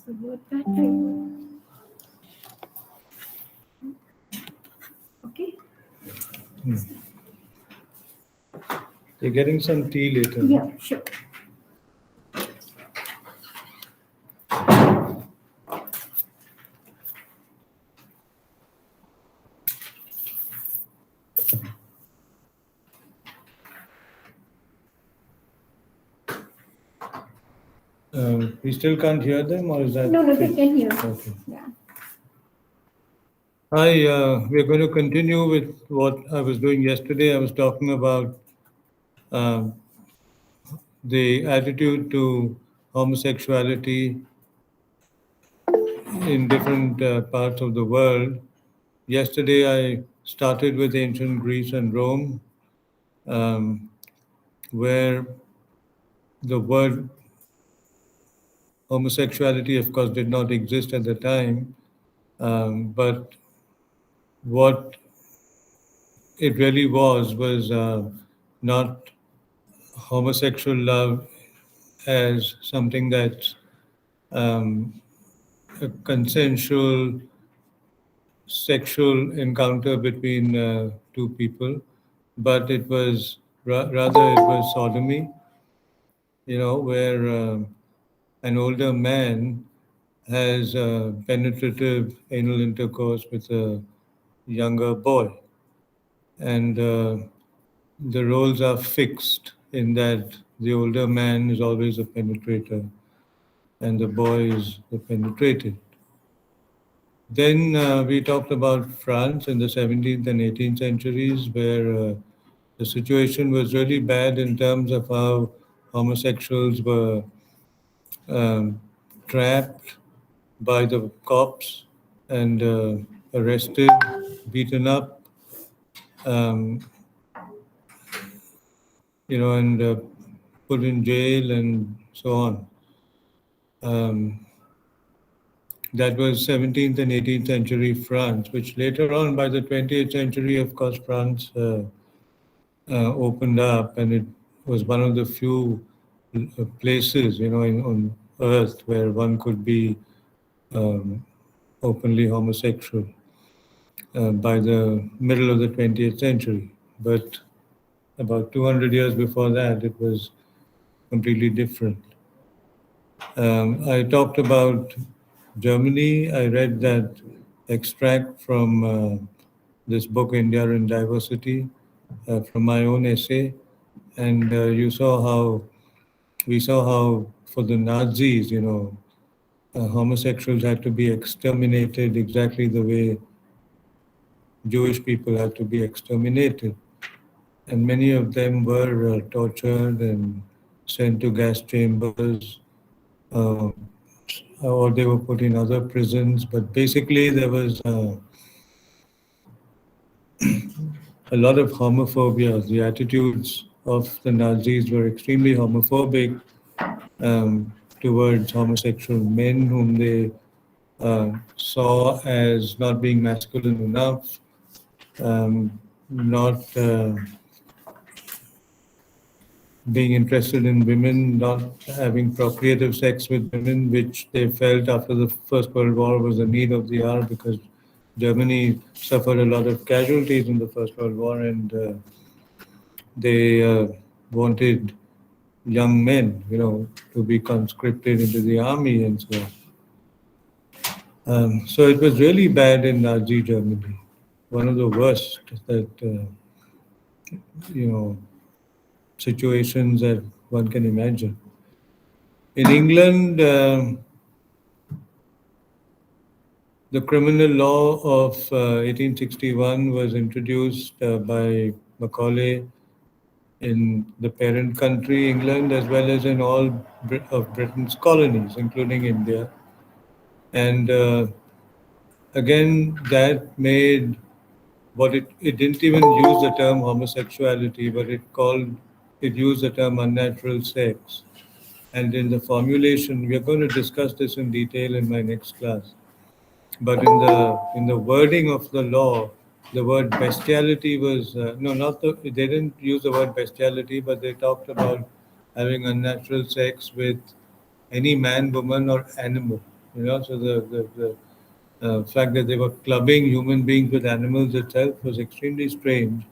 the word battery. Okay. You're getting some tea later. Yeah, sure. We still can't hear them, or is that? No, they can hear. Okay. Yeah. Hi, we're going to continue with what I was doing yesterday. I was talking about the attitude to homosexuality in different parts of the world. Yesterday, I started with ancient Greece and Rome, where the word homosexuality, of course, did not exist at the time, but what it really was not homosexual love as something that's a consensual sexual encounter between two people, but it was rather it was sodomy, where an older man has penetrative anal intercourse with a younger boy, and the roles are fixed in that the older man is always a penetrator and the boy is the penetrated. Then we talked about France in the 17th and 18th centuries, where the situation was really bad in terms of how homosexuals were um, trapped by the cops and arrested, beaten up, um, and put in jail and so on. That was 17th and 18th century France, which later on, by the 20th century, of course, France opened up, and it was one of the few places, on earth where one could be openly homosexual by the middle of the 20th century. But about 200 years before that, it was completely different. I talked about Germany. I read that extract from this book, India in Diversity, from my own essay. And we saw how for the Nazis, homosexuals had to be exterminated exactly the way Jewish people had to be exterminated. And many of them were tortured and sent to gas chambers, or they were put in other prisons. But basically, there was a lot of homophobia. The attitudes of the Nazis were extremely homophobic towards homosexual men whom they saw as not being masculine enough, not being interested in women, not having procreative sex with women, which they felt after the First World War was a need of the hour, because Germany suffered a lot of casualties in the First World War, and they wanted young men, to be conscripted into the army and so on. So it was really bad in Nazi Germany, one of the worst that, situations that one can imagine. In England, the criminal law of 1861 was introduced by Macaulay in the parent country, England, as well as in all of Britain's colonies, including India. And again, that made it didn't even use the term homosexuality, but it used the term unnatural sex. And in the formulation, we are going to discuss this in detail in my next class. But in the wording of the law, the word bestiality was they didn't use the word bestiality, but they talked about having unnatural sex with any man, woman, or animal. So the fact that they were clubbing human beings with animals itself was extremely strange,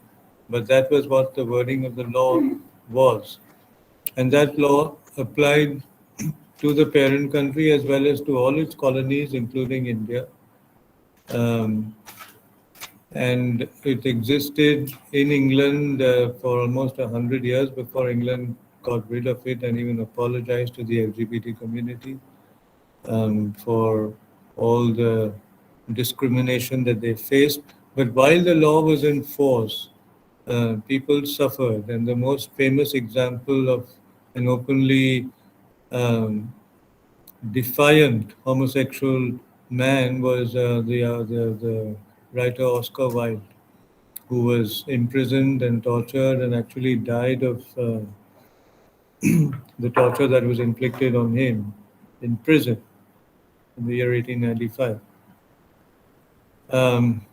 but that was what the wording of the law was. And that law applied to the parent country as well as to all its colonies, including India. Um, and it existed in England for almost 100 years before England got rid of it and even apologized to the LGBT community for all the discrimination that they faced. But while the law was in force, people suffered, and the most famous example of an openly um, defiant homosexual man was the writer Oscar Wilde, who was imprisoned and tortured and actually died of the torture that was inflicted on him in prison in the year 1895. Um,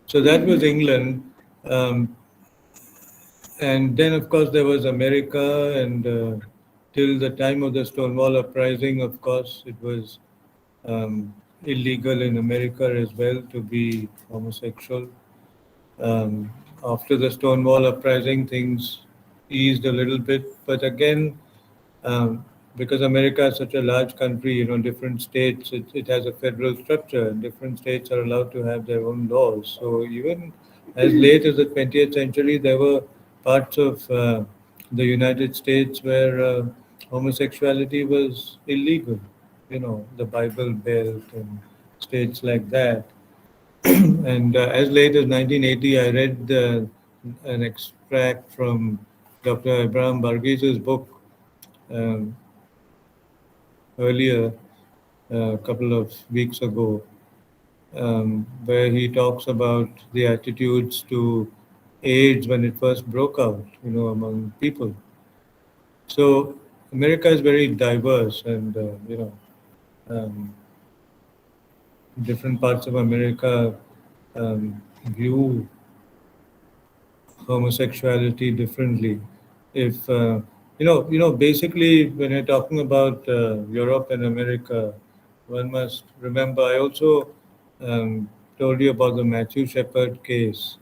so that was England. Um, and then, of course, there was America, and till the time of the Stonewall Uprising, of course, it was illegal in America as well to be homosexual. After the Stonewall Uprising, things eased a little bit, but again, um, because America is such a large country, different states, it has a federal structure, and different states are allowed to have their own laws. So even as late as the 20th century, there were parts of the United States where homosexuality was illegal. The Bible Belt and states like that. And as late as 1980, I read an extract from Dr. Abraham Varghese book um, earlier, a couple of weeks ago, where he talks about the attitudes to AIDS when it first broke out, among people. So America is very diverse, and um, different parts of America view homosexuality differently. If basically, when you're talking about Europe and America, one must remember. I also told you about the Matthew Shepard case.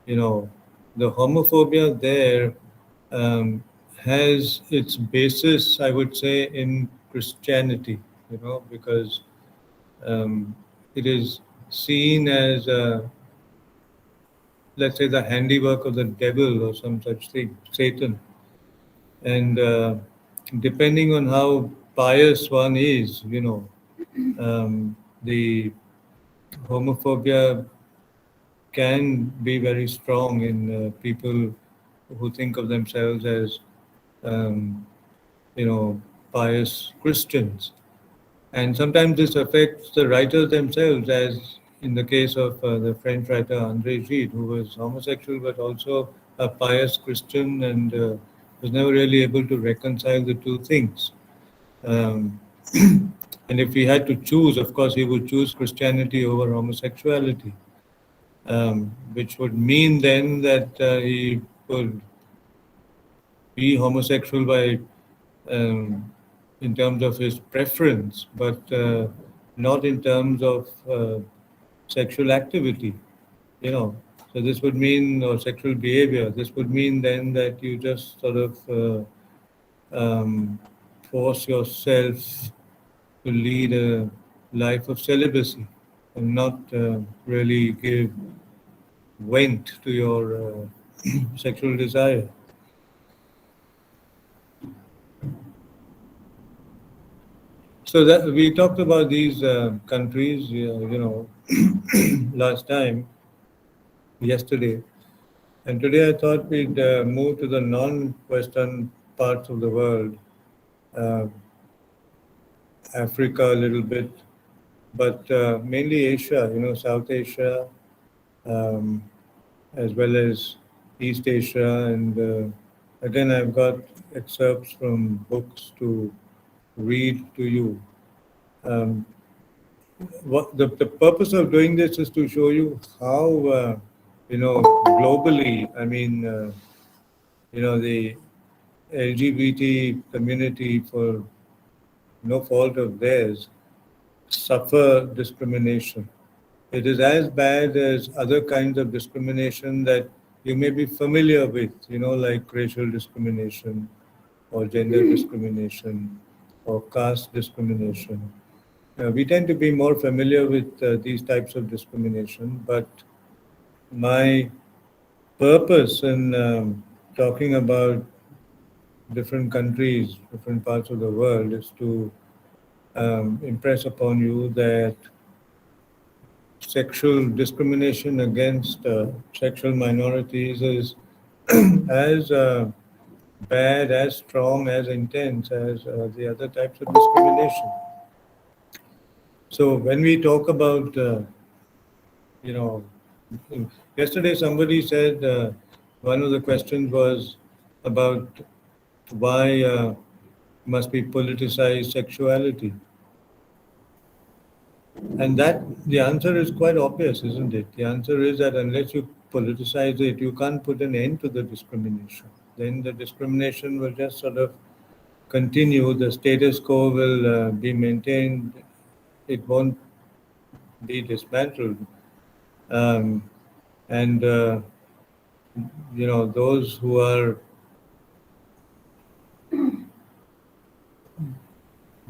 You know, the homophobia there has its basis, I would say, in Christianity. Because um, it is seen as let's say, the handiwork of the devil or some such thing, Satan. And depending on how pious one is, the homophobia can be very strong in people who think of themselves as, um, pious Christians. And sometimes this affects the writers themselves, as in the case of the French writer André Gide, who was homosexual but also a pious Christian, and was never really able to reconcile the two things. Um, and if he had to choose, of course, he would choose Christianity over homosexuality, which would mean then that he would be homosexual by in terms of his preference, but not in terms of sexual activity. You know, so this would mean, or sexual behavior. This would mean then that you just sort of force yourself to lead a life of celibacy and not really give vent to your sexual desire. So that we talked about these countries, last time, yesterday, and today I thought we'd move to the non-Western parts of the world, uh, Africa a little bit, but mainly Asia. South Asia, um, as well as East Asia, and again I've got excerpts from books to read to you. Um, what the purpose of doing this is to show you how globally, I mean, the LGBT community, for no fault of theirs, suffer discrimination. It is as bad as other kinds of discrimination that you may be familiar with, like racial discrimination or gender discrimination or caste discrimination. We tend to be more familiar with these types of discrimination, but my purpose in talking about different countries, different parts of the world is to impress upon you that sexual discrimination against sexual minorities is as bad, as strong, as intense as the other types of discrimination. So when we talk about, you know, yesterday somebody said one of the questions was about why must we politicize sexuality? And that the answer is quite obvious, isn't it? The answer is that unless you politicize it, you can't put an end to the discrimination. Then the discrimination will just sort of continue. The status quo will be maintained. It won't be dismantled. Um, and those who are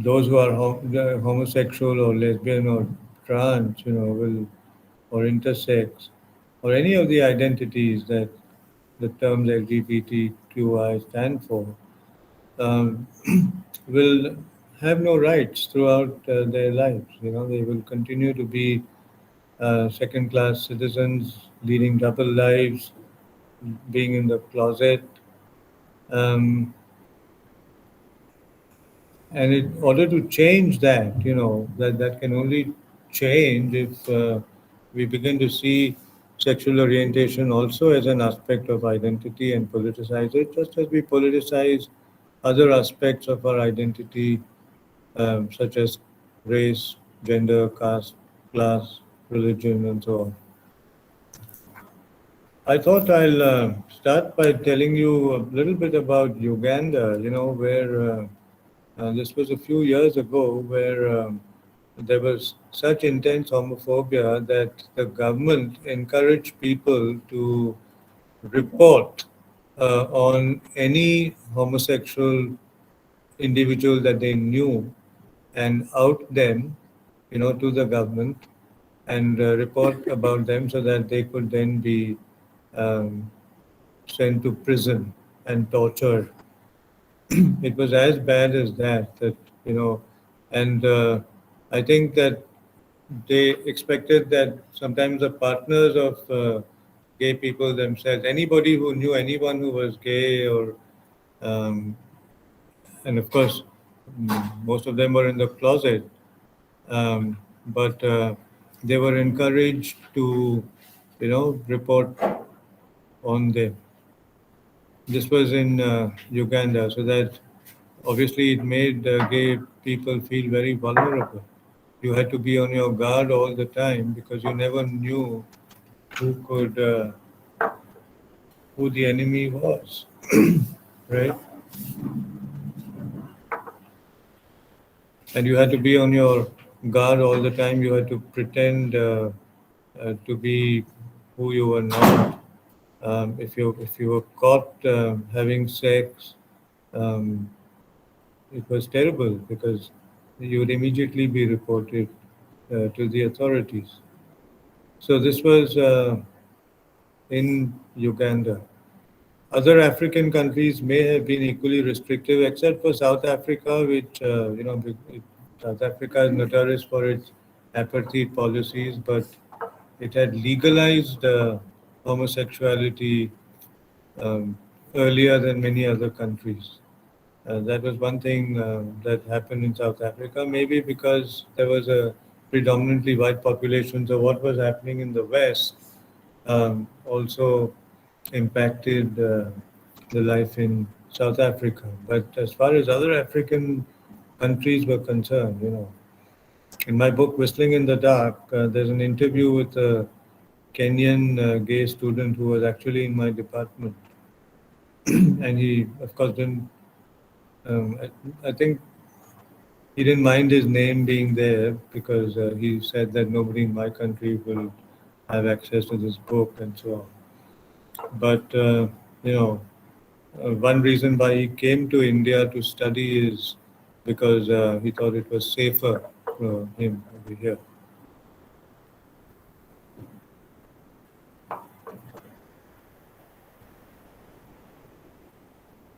homosexual or lesbian or trans, will or intersex or any of the identities that the terms LGBTQI stand for, um, will have no rights throughout their lives. They will continue to be second-class citizens, leading double lives, being in the closet. Um, and in order to change that, that can only change if we begin to see sexual orientation also as an aspect of identity and politicize it, just as we politicize other aspects of our identity, such as race, gender, caste, class, religion, and so on. I thought I'll start by telling you a little bit about Uganda, where this was a few years ago, where there was such intense homophobia that the government encouraged people to report on any homosexual individual that they knew and out them, to the government and report about them so that they could then be um, sent to prison and tortured. It was as bad as that, and I think that they expected that sometimes the partners of gay people themselves, anybody who knew anyone who was gay or, um, and of course, most of them were in the closet, but they were encouraged to, report on them. This was in Uganda, so that obviously it made gay people feel very vulnerable. You had to be on your guard all the time because you never knew who could, who the enemy was, right? And you had to be on your guard all the time. You had to pretend to be who you were not. If you were caught having sex, um, it was terrible because you would immediately be reported to the authorities. So this was in Uganda. Other African countries may have been equally restrictive, except for South Africa, which South Africa is notorious for its apartheid policies, but it had legalized homosexuality um, earlier than many other countries. That was one thing that happened in South Africa, maybe because there was a predominantly white population. So what was happening in the West also impacted the life in South Africa. But as far as other African countries were concerned, in my book Whistling in the Dark, there's an interview with a Kenyan gay student who was actually in my department, and he, of course, didn't. I think He didn't mind his name being there because he said that nobody in my country will have access to this book and so on. But you know, one reason why he came to India to study is because he thought it was safer for him over here.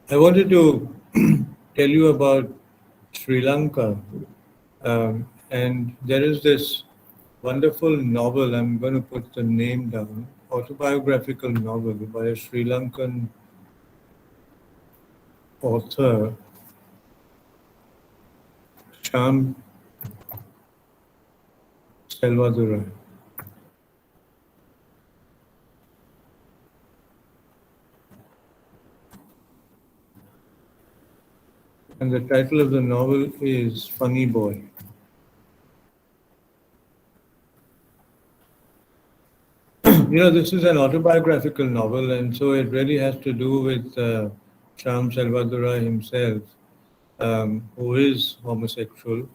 I wanted to tell you about Sri Lanka. And there is this wonderful novel, I'm going to put the name down, autobiographical novel by a Sri Lankan author, Sham Selvadurai. And the title of the novel is Funny Boy. This is an autobiographical novel, and so it really has to do with Sham Selvadurai himself, who is homosexual.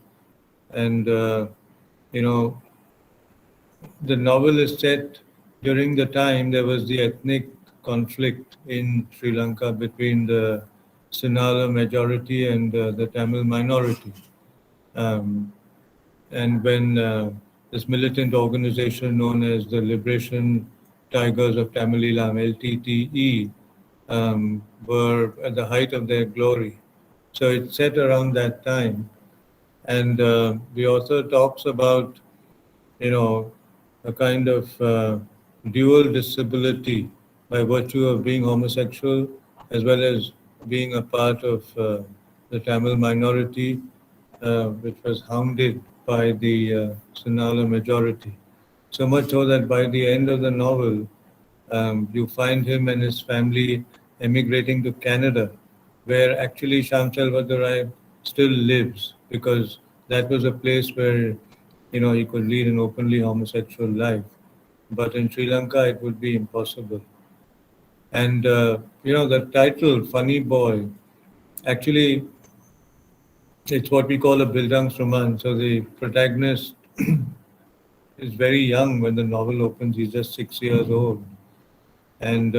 And, you know, the novel is set during the time there was the ethnic conflict in Sri Lanka between the Sinhala majority and the Tamil minority. Um, and when this militant organization known as the Liberation Tigers of Tamilam, LTTE, were at the height of their glory. So it's set around that time. And the author talks about, you know, a kind of dual disability by virtue of being homosexual as well as being a part of the Tamil minority, which was hounded by the Sinhala majority. So much so that by the end of the novel, you find him and his family emigrating to Canada, where actually Shamsal Vadarai still lives, because that was a place where he could lead an openly homosexual life. But in Sri Lanka, it would be impossible. And the title "Funny Boy" actually it's what we call a Bildungsroman. So the protagonist is very young when the novel opens. He's just 6 years old, and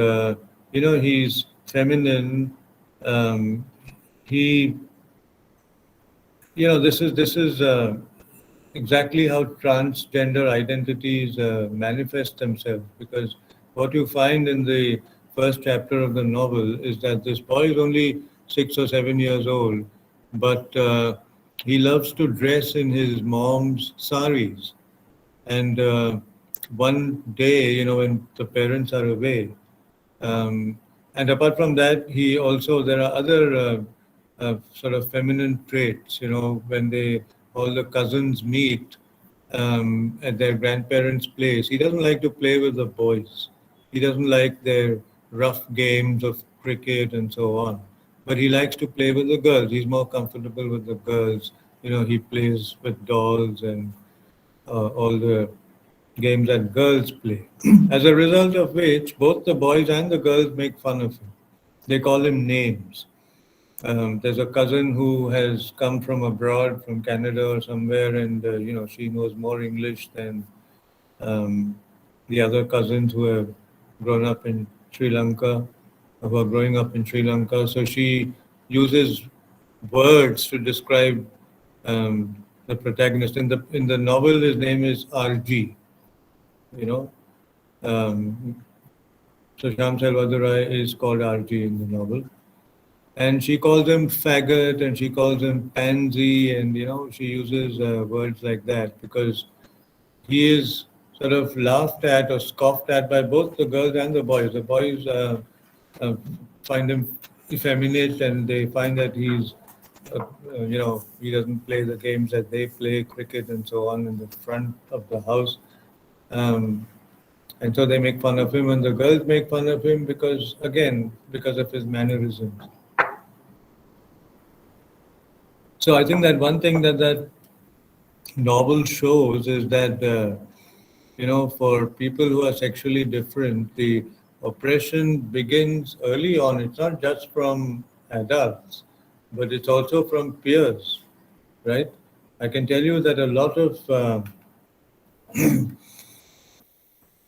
he's feminine. Um, he, this is exactly how transgender identities manifest themselves, because what you find in the first chapter of the novel is that this boy is only 6 or 7 years old, but he loves to dress in his mom's saris. And one day, when the parents are away, and apart from that, there are other sort of feminine traits. When all the cousins meet at their grandparents' place, he doesn't like to play with the boys. He doesn't like their rough games of cricket and so on. But he likes to play with the girls. He's more comfortable with the girls. He plays with dolls and all the games that girls play. As a result of which, both the boys and the girls make fun of him. They call him names. There's a cousin who has come from abroad, from Canada or somewhere, and she knows more English than um, the other cousins who have grown up in Sri Lanka, who are growing up in Sri Lanka. So she uses words to describe the protagonist. In the novel, his name is RG. You know, um, so Sham Selvadurai is called RG in the novel. And she calls him faggot and she calls him pansy, and she uses words like that because he is sort of laughed at or scoffed at by both the girls and the boys. The boys uh, find him effeminate, and they find that he doesn't play the games that they play, cricket and so on, in the front of the house. Um, and so they make fun of him, and the girls make fun of him because of his mannerisms. So I think that one thing that novel shows is that for people who are sexually different, the oppression begins early on. It's not just from adults, but it's also from peers, right? I can tell you that a lot of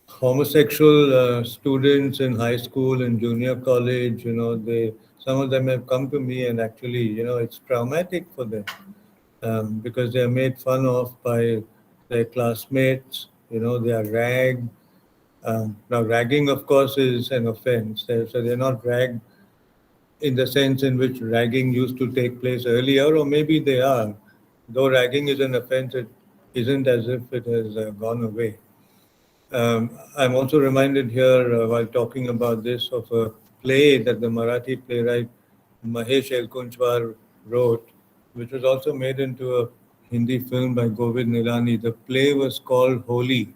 homosexual students in high school and junior college, some of them have come to me, and actually, it's traumatic for them, because they are made fun of by their classmates. They are ragged. Now, ragging, of course, is an offense. So they're not ragged in the sense in which ragging used to take place earlier, or maybe they are. Though ragging is an offense, it isn't as if it has gone away. I'm also reminded here, while talking about this, of a play that the Marathi playwright Mahesh Elkunchwar wrote, which was also made into a Hindi film by Govind Nilani. The play was called Holi,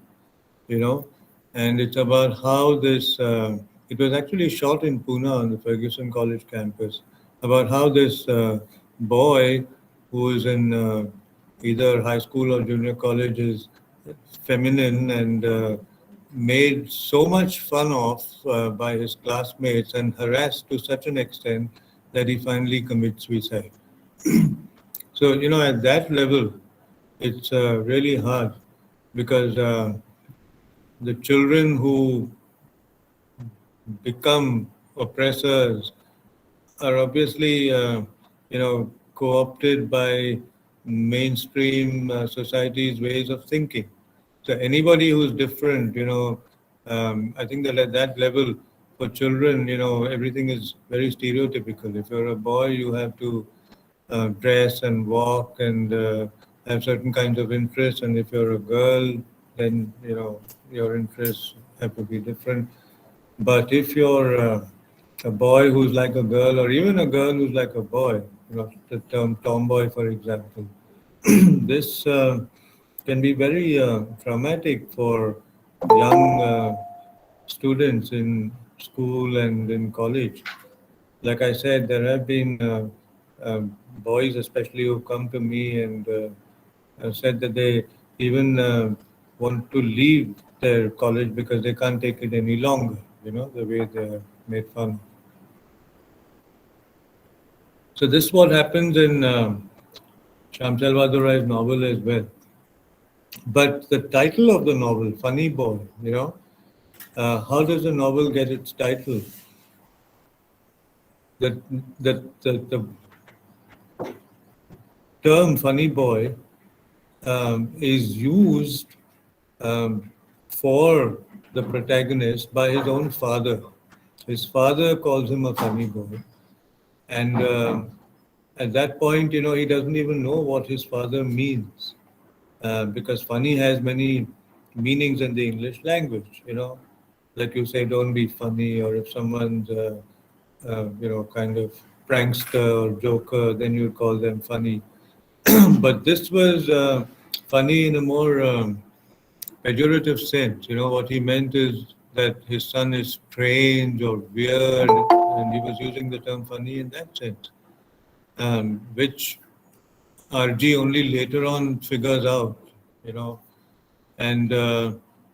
you know, and it's about how this, it was actually shot in Pune on the Ferguson College campus, about how this boy who is in either high school or junior college is feminine and made so much fun of by his classmates and harassed to such an extent that he finally commits suicide. So, at that level, it's really hard because the children who become oppressors are obviously, co-opted by mainstream society's ways of thinking. So anybody who's different, I think that at that level, for children, everything is very stereotypical. If you're a boy, you have to dress and walk and have certain kinds of interests, and if you're a girl, then your interests have to be different. But if you're a boy who's like a girl, or even a girl who's like a boy, the term tomboy, for example, this can be very traumatic for young students in school and in college. Like I said, there have been boys, especially, who come to me and have said that they even want to leave their college because they can't take it any longer, the way they're made fun. So this is what happens in Shyam Rai's novel as well. But the title of the novel, Funny Boy, how does the novel get its title? The, the term funny boy is used um, for the protagonist by his own father. His father calls him a funny boy. And at that point, he doesn't even know what his father means, because funny has many meanings in the English language, Like you say, don't be funny, or if someone's, kind of prankster or joker, then you call them funny. But this was funny in a more pejorative sense. What he meant is that his son is strange or weird, and he was using the term funny in that sense, which RG only later on figures out, you know. And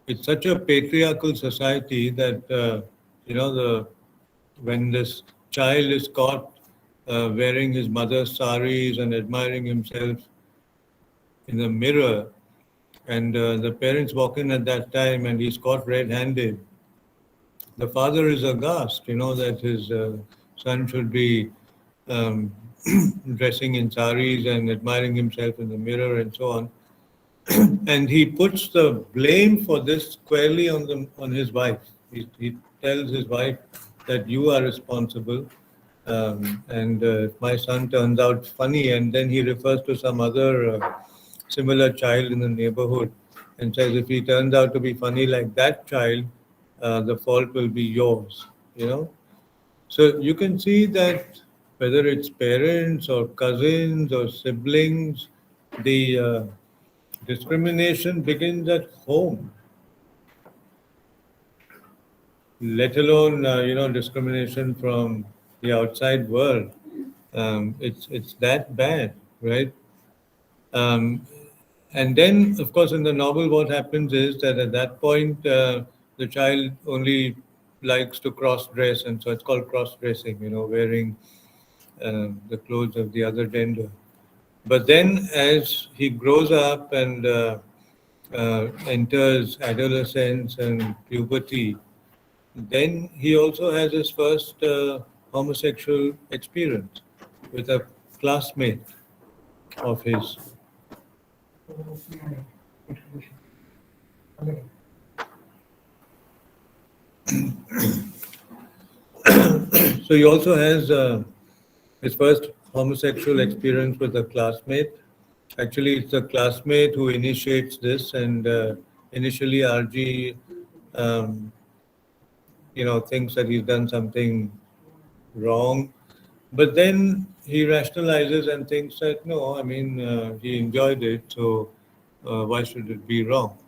it's such a patriarchal society that, the when this child is caught wearing his mother's saris and admiring himself in the mirror, and the parents walk in at that time and he's caught red-handed, the father is aghast, that his son should be um, dressing in saris and admiring himself in the mirror and so on. And he puts the blame for this squarely on his wife. He tells his wife that you are responsible, and if my son turns out funny, and then he refers to some other similar child in the neighborhood and says, if he turns out to be funny like that child, the fault will be yours. So you can see that whether it's parents or cousins or siblings, the discrimination begins at home, let alone discrimination from the outside world. It's that bad, right? Um, and then, of course, in the novel, what happens is that at that point, the child only likes to cross dress, and so it's called cross dressing. Wearing the clothes of the other gender. But then, as he grows up and enters adolescence and puberty, then he also has his first homosexual experience with a classmate of his. So he also has his first homosexual experience with a classmate. Actually, it's a classmate who initiates this, and initially RG, um, thinks that he's done something wrong, but then he rationalizes and thinks that no, I mean, he enjoyed it, so why should it be wrong,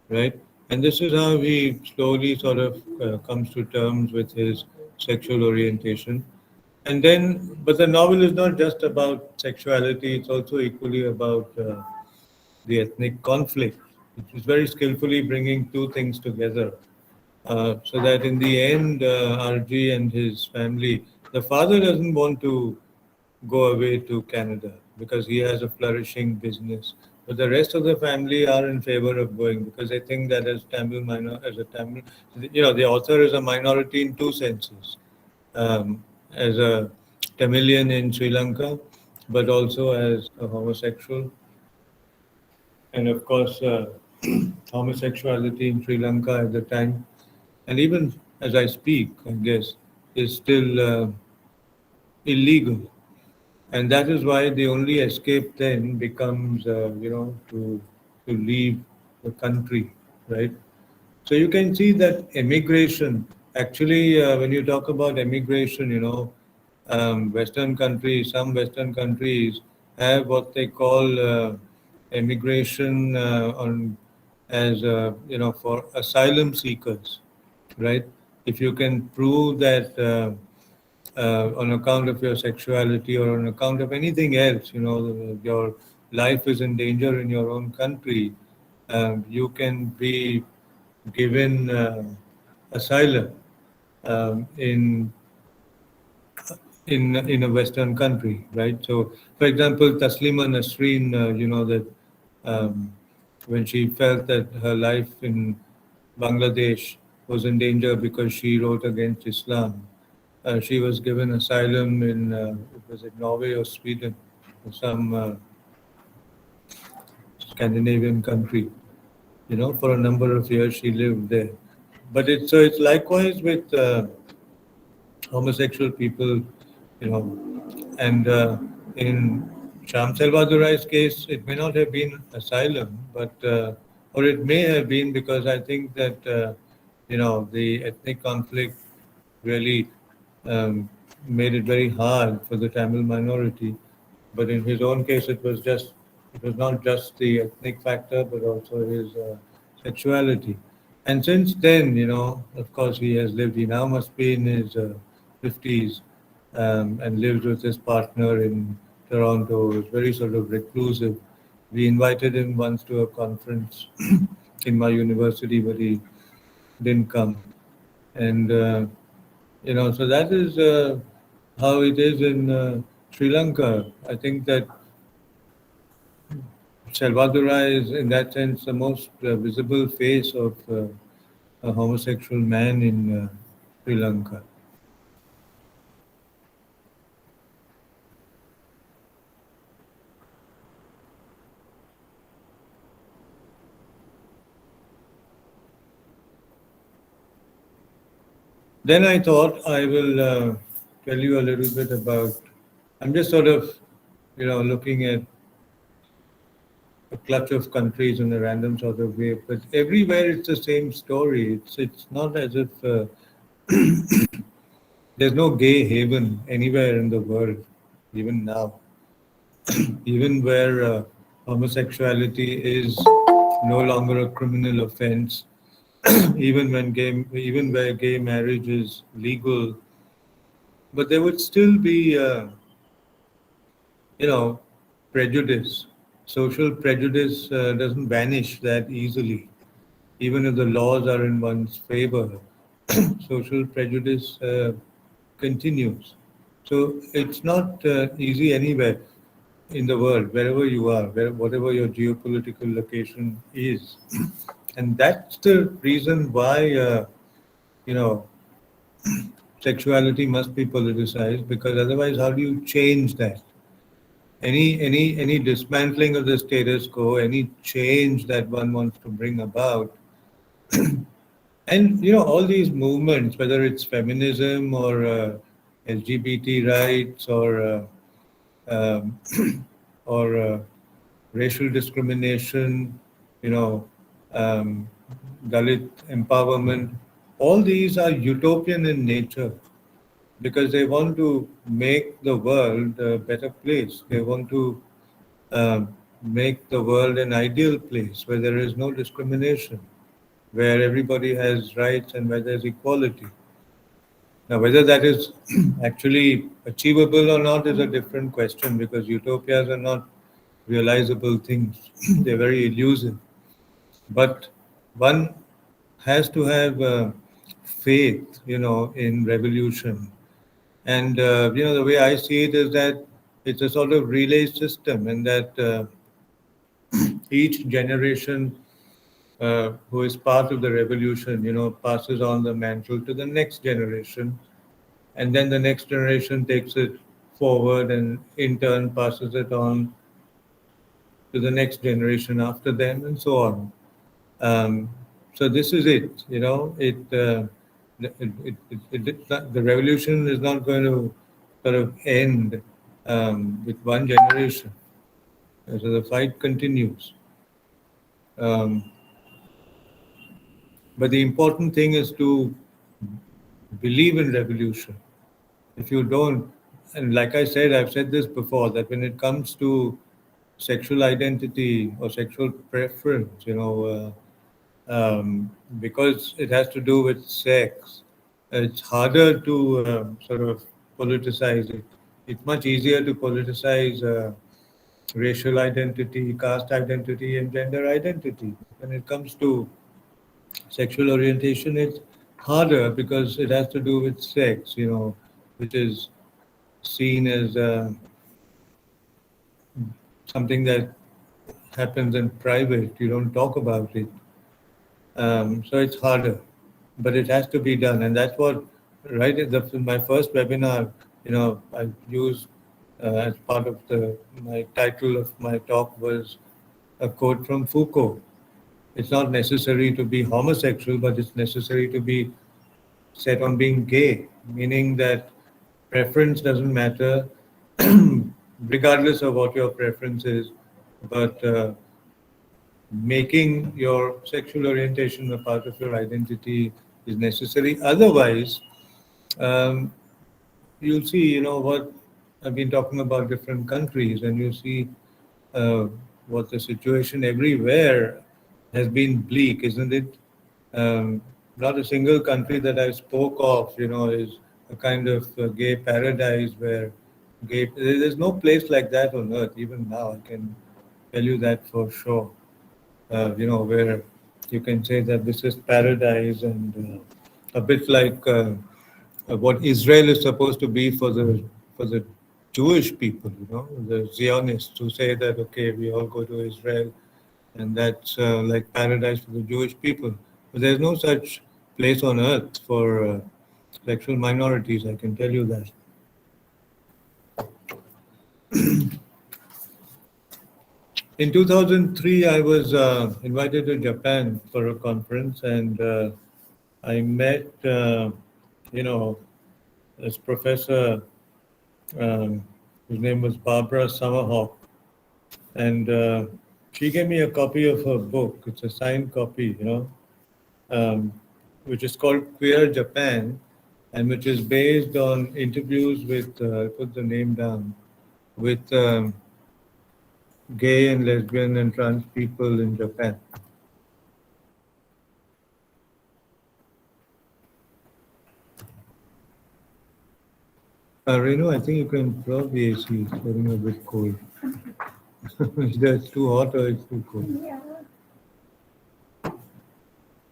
right? And this is how he slowly sort of comes to terms with his sexual orientation. And then, but the novel is not just about sexuality, it's also equally about the ethnic conflict. It is very skillfully bringing two things together. So that in the end, RG and his family, the father doesn't want to go away to Canada because he has a flourishing business. But the rest of the family are in favor of going because they think that as a Tamil, the author is a minority in two senses. As a Tamilian in Sri Lanka, but also as a homosexual. And of course, homosexuality in Sri Lanka at the time, and even as I speak, I guess, is still illegal. And that is why the only escape then becomes, to leave the country, right? So you can see that immigration, actually, when you talk about immigration, some Western countries have what they call immigration for asylum seekers, right? If you can prove that on account of your sexuality or on account of anything else, your life is in danger in your own country, you can be given asylum in in a Western country, right? So, for example, Taslima Nasreen, that um, when she felt that her life in Bangladesh was in danger because she wrote against Islam, she was given asylum in was it Norway or Sweden, or some Scandinavian country. For a number of years she lived there. But it's likewise with homosexual people, and in Sham Selvadurai's case, it may not have been asylum, but or it may have been because I think that the ethnic conflict really um, made it very hard for the Tamil minority. But in his own case, it was not just the ethnic factor, but also his sexuality. And since then, of course, he has lived. He now must be in his 50s, and lives with his partner in Toronto. He's very sort of reclusive. We invited him once to a conference in my university, but he didn't come. And so that is how it is in Sri Lanka. I think that Salvadora is, in that sense, the most visible face of a homosexual man in Sri Lanka. Then I thought I will tell you a little bit about. I'm just sort of, looking at a clutch of countries in a random sort of way, but everywhere it's the same story. It's not as if there's no gay haven anywhere in the world, even now. Even where homosexuality is no longer a criminal offense, even where gay marriage is legal, but there would still be, you know, prejudice. Social prejudice doesn't vanish that easily, even if the laws are in one's favor. Social prejudice continues. So it's not easy anywhere. in the world, wherever you are, whatever your geopolitical location is. And that's the reason why, you know, sexuality must be politicized, because otherwise, how do you change that? Any dismantling of the status quo, any change that one wants to bring about, and all these movements, whether it's feminism or LGBT rights um, or racial discrimination, you know, um, Dalit empowerment, all these are utopian in nature because they want to make the world a better place. They want to make the world an ideal place where there is no discrimination, where everybody has rights and where there's equality. Now, whether that is actually achievable or not is a different question because utopias are not realizable things. They're very elusive. But one has to have faith, in revolution. And, the way I see it is that it's a sort of relay system, and that each generation who is part of the revolution, passes on the mantle to the next generation, and then the next generation takes it forward and in turn passes it on to the next generation after them, and so on. Um, so this is it. The revolution is not going to sort of end with one generation. So the fight continues. Um, but the important thing is to believe in revolution. If you don't, and like I said, I've said this before, that when it comes to sexual identity or sexual preference, because it has to do with sex, it's harder to sort of politicize it. It's much easier to politicize racial identity, caste identity, and gender identity. When it comes to sexual orientation, it's harder because it has to do with sex, which is seen as something that happens in private. You don't talk about it. So it's harder, but it has to be done. And that's what, right at my first webinar, I used as part of my title of my talk was a quote from Foucault. It's not necessary to be homosexual, but it's necessary to be set on being gay, meaning that preference doesn't matter, regardless of what your preference is, but making your sexual orientation a part of your identity is necessary. Otherwise, um, you'll see, what I've been talking about different countries, and you see uh, what the situation everywhere has been bleak, isn't it? Um, Not a single country that I spoke of, is a kind of gay paradise where there's no place like that on earth, even now. I can tell you that for sure. Where you can say that this is paradise, and a bit like what Israel is supposed to be for the Jewish people, the Zionists who say that okay, we all go to Israel, and that's like paradise for the Jewish people. But there's no such place on earth for sexual minorities. I can tell you that. In 2003, I was invited to Japan for a conference, and I met, you know, this professor, um, whose name was Barbara Summerhawk, and she gave me a copy of her book. It's a signed copy, um, which is called Queer Japan, and which is based on interviews with, I put the name down, with gay and lesbian and trans people in Japan. Renu, I think you can plug the AC. It's getting a bit cold. Either it's too hot or it's too cold. Yeah,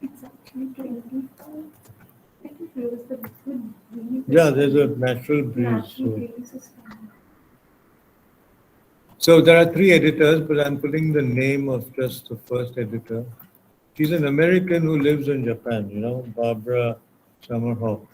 it's actually 25. I can feel the good breeze. Yeah, there's a natural breeze. Natural So. breeze is fine. So there are three editors, but I'm putting the name of just the first editor. She's an American who lives in Japan, Barbara Summerhawk.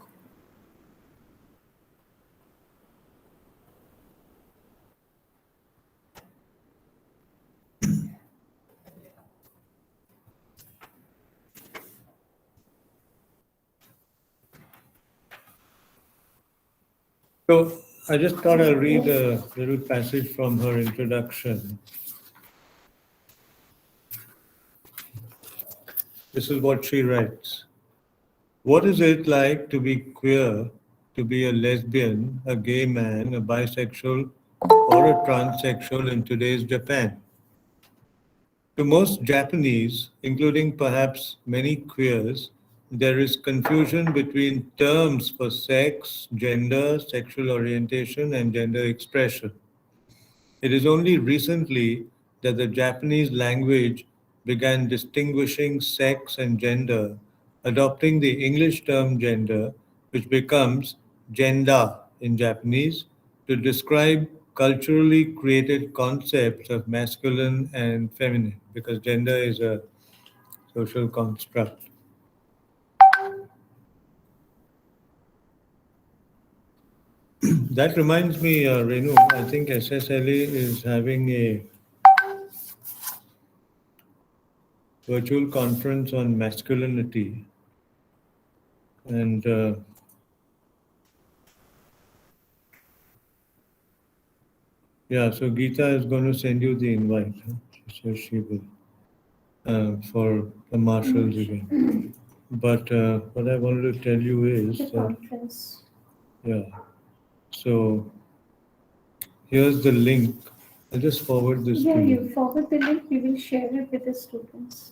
So I just thought I'll read a little passage from her introduction. This is what she writes. What is it like to be queer, to be a lesbian, a gay man, a bisexual, or a transsexual in today's Japan? To most Japanese, including perhaps many queers, there is confusion between terms for sex, gender, sexual orientation, and gender expression. It is only recently that the Japanese language began distinguishing sex and gender, adopting the English term gender, which becomes genda in Japanese, to describe culturally created concepts of masculine and feminine, because gender is a social construct. That reminds me, Renu, I think SSLA is having a virtual conference on masculinity. And yeah, so Geeta is going to send you the invite. Huh? She says she will for the marshals again. But what I wanted to tell you is The that, conference. yeah, so here's the link. I'll just forward this Yeah, to you you. forward the link, we will share it with the students.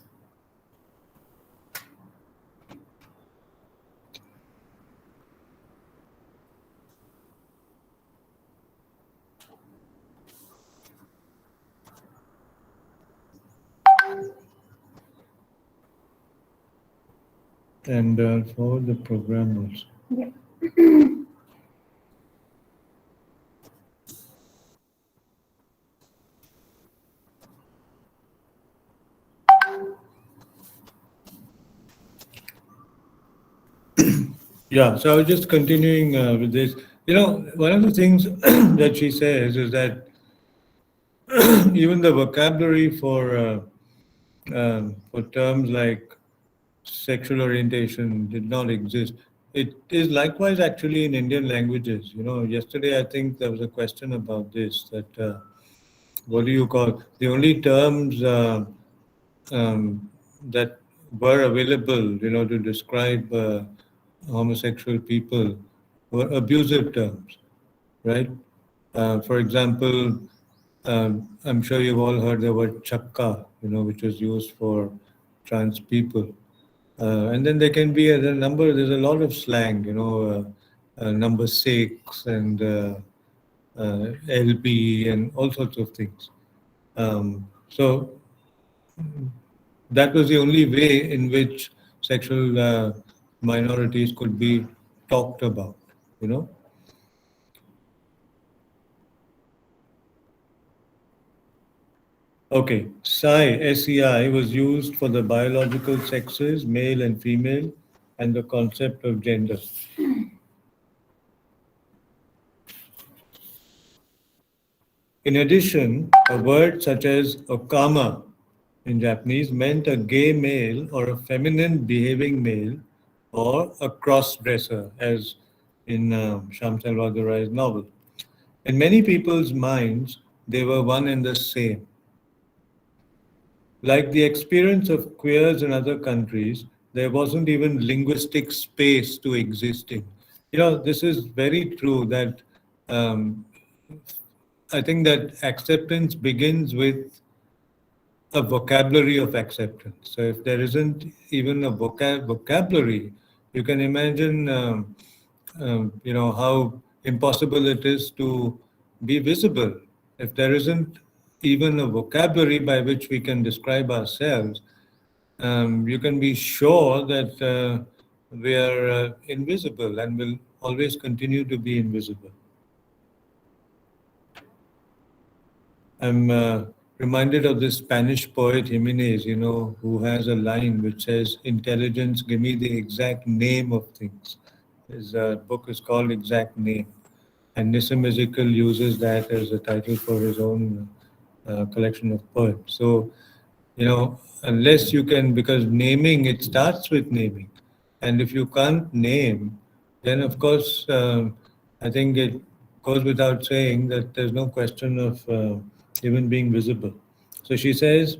And forward the program also. Yeah. Yeah, so I was just continuing with this. One of the things that she says is that even the vocabulary for terms like sexual orientation did not exist. It is likewise actually in Indian languages. Yesterday I think there was a question about this, that what do you call the only terms that were available, to describe homosexual people were abusive terms, right? For example, I'm sure you've all heard the word chakka, which was used for trans people. And then there can be there's a lot of slang, number six and LB and all sorts of things. So that was the only way in which sexual minorities could be talked about, you know. Okay, SEI was used for the biological sexes, male and female, and the concept of gender. In addition, a word such as okama in Japanese meant a gay male or a feminine behaving male or a cross-dresser, as in Sham Salvador Rai's novel. In many people's minds, they were one and the same. Like the experience of queers in other countries, there wasn't even linguistic space to exist in. This is very true that um, I think that acceptance begins with a vocabulary of acceptance. So if there isn't even a vocabulary, you can imagine, how impossible it is to be visible. If there isn't even a vocabulary by which we can describe ourselves, you can be sure that we are invisible and will always continue to be invisible. I'm reminded of this Spanish poet Jimenez, who has a line which says, "Intelligence, give me the exact name of things." His book is called Exact Name. And Nissim Ezekiel uses that as a title for his own collection of poems. So, unless you can, because naming, it starts with naming. And if you can't name, then of course, I think it goes without saying that there's no question of even being visible. So she says,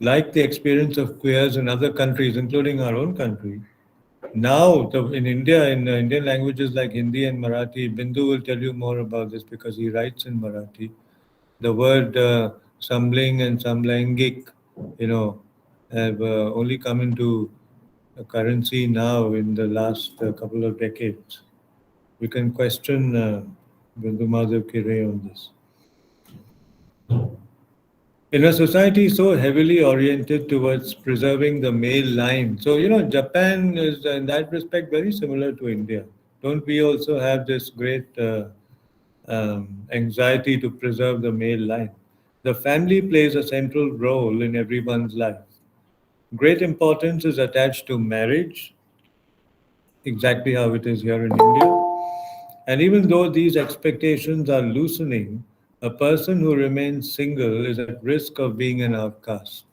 like the experience of queers in other countries, including our own country, now in India, in Indian languages like Hindi and Marathi, Bindu will tell you more about this because he writes in Marathi. The word samling and samlaingik, have only come into currency now in the last couple of decades. We can question Bindu Madhav Kire on this. In a society so heavily oriented towards preserving the male line, so Japan is in that respect very similar to India. Don't we also have this great anxiety to preserve the male line? The family plays a central role in everyone's life. Great importance is attached to marriage, exactly how it is here in India. And even though these expectations are loosening, a person who remains single is at risk of being an outcast.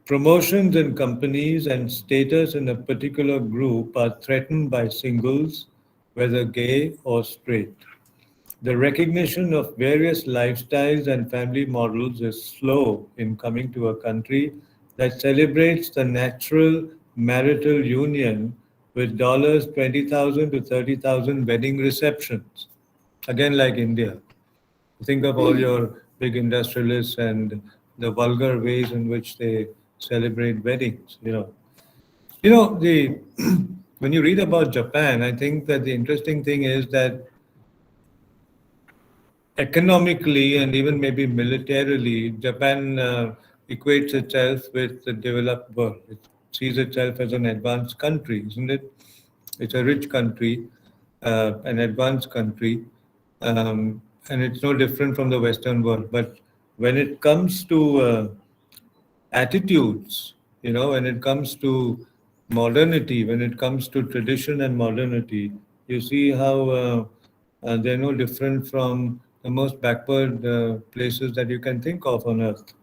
Promotions in companies and status in a particular group are threatened by singles, whether gay or straight. The recognition of various lifestyles and family models is slow in coming to a country that celebrates the natural marital union with dollars 20,000 to 30,000 wedding receptions. Again, like India. Think of all your big industrialists and the vulgar ways in which they celebrate weddings. The when you read about Japan, I think that the interesting thing is that economically and even maybe militarily, Japan equates itself with the developed world. It sees itself as an advanced country, isn't it? It's a rich country, an advanced country, and it's no different from the Western world. But when it comes to attitudes, when it comes to modernity, when it comes to tradition and modernity, you see how they're no different from the most backward places that you can think of on earth.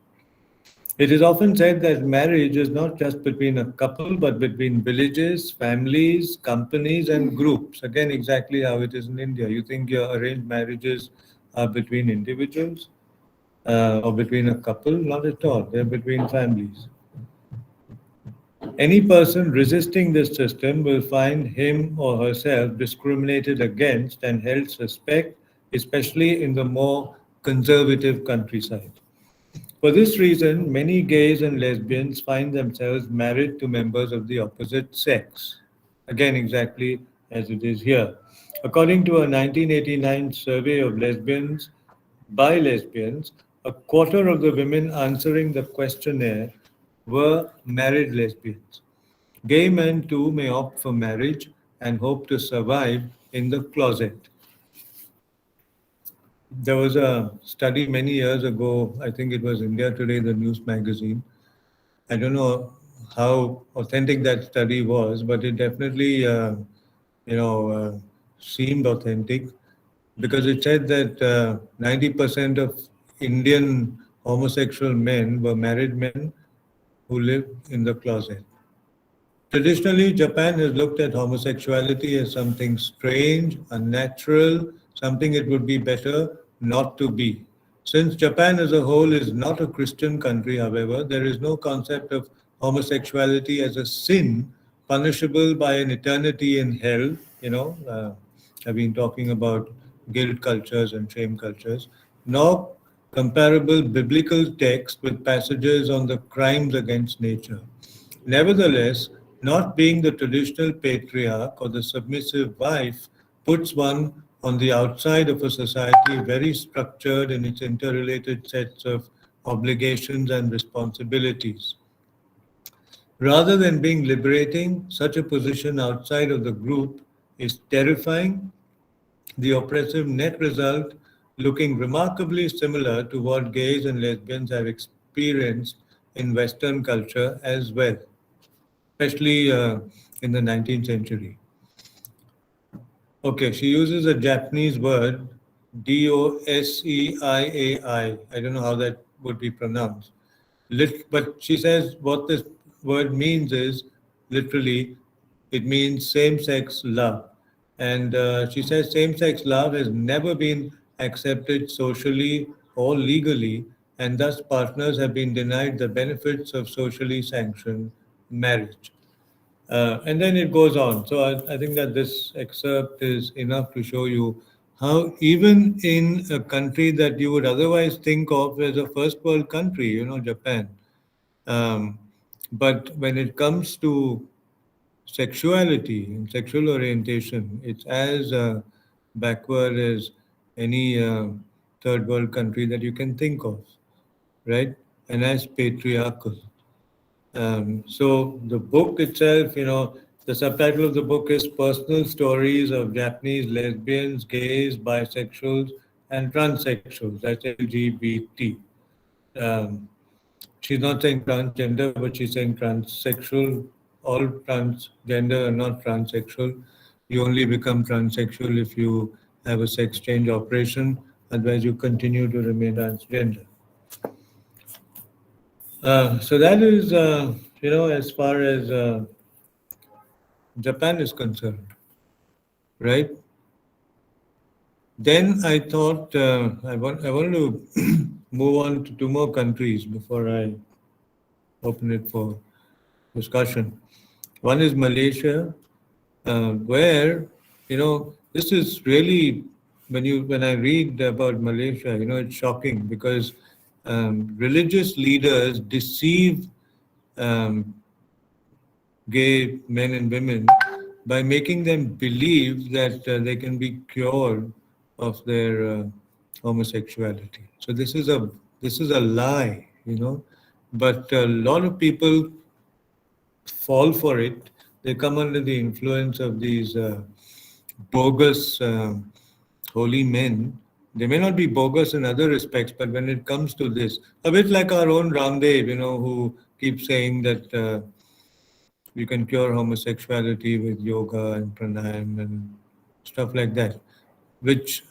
It is often said that marriage is not just between a couple, but between villages, families, companies, and groups. Again, exactly how it is in India. You think your arranged marriages are between individuals or between a couple? Not at all. They're between families. Any person resisting this system will find him or herself discriminated against and held suspect, especially in the more conservative countryside. For this reason, many gays and lesbians find themselves married to members of the opposite sex. Again, exactly as it is here. According to a 1989 survey of lesbians by lesbians, a quarter of the women answering the questionnaire were married lesbians. Gay men too may opt for marriage and hope to survive in the closet. There was a study many years ago, I think it was India Today, the news magazine. I don't know how authentic that study was, but it definitely, seemed authentic because it said that 90% of Indian homosexual men were married men who lived in the closet. Traditionally, Japan has looked at homosexuality as something strange, unnatural, something it would be better not to be. Since Japan as a whole is not a Christian country, however, there is no concept of homosexuality as a sin punishable by an eternity in hell. I've been talking about guilt cultures and shame cultures, nor comparable biblical text with passages on the crimes against nature. Nevertheless, not being the traditional patriarch or the submissive wife puts one on the outside of a society very structured in its interrelated sets of obligations and responsibilities. Rather than being liberating, such a position outside of the group is terrifying. The oppressive net result looking remarkably similar to what gays and lesbians have experienced in Western culture as well, especially in the 19th century. Okay, she uses a Japanese word, Doseai. I don't know how that would be pronounced. But she says what this word means is literally, it means same sex love. And she says same sex love has never been accepted socially or legally, and thus partners have been denied the benefits of socially sanctioned marriage. And then it goes on. So I think that this excerpt is enough to show you how, even in a country that you would otherwise think of as a first world country, Japan, um, but when it comes to sexuality and sexual orientation, it's as backward as any third world country that you can think of, right? And as patriarchal. So the book itself, the subtitle of the book is Personal Stories of Japanese Lesbians, Gays, Bisexuals, and Transsexuals. That's LGBT. Um, she's not saying transgender, but she's saying transsexual. All transgender are not transsexual. You only become transsexual if you have a sex change operation. Otherwise, you continue to remain transgender. So that is, as far as Japan is concerned, right? Then I thought I wanted to move on to two more countries before I open it for discussion. One is Malaysia, where this is really, when I read about Malaysia, it's shocking because religious leaders deceive um, gay men and women by making them believe that they can be cured of their homosexuality. So this is a lie, but a lot of people fall for it. They come under the influence of these bogus holy men. They may not be bogus in other respects, but when it comes to this, a bit like our own Ramdev, who keeps saying that you can cure homosexuality with yoga and pranayam and stuff like that, which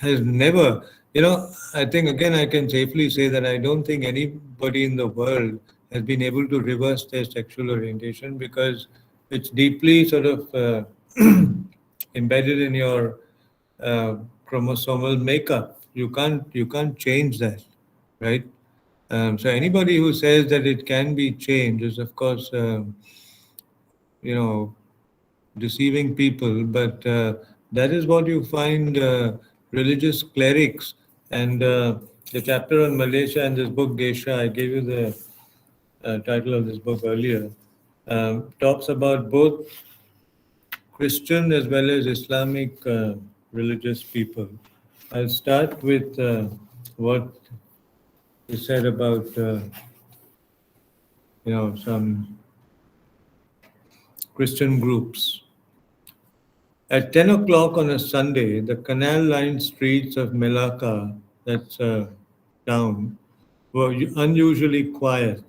has never, I think again I can safely say that I don't think anybody in the world has been able to reverse their sexual orientation because it's deeply sort of embedded in your uh, chromosomal makeup. You can't change that, right? So anybody who says that it can be changed is, of course, you know, deceiving people, but that is what you find religious clerics. And the chapter on Malaysia and this book, Geisha, I gave you the title of this book earlier, talks about both Christian as well as Islamic religious people. I'll start with what is said about, some Christian groups. At 10 o'clock on a Sunday, the canal lined streets of Melaka, that's a town, were unusually quiet,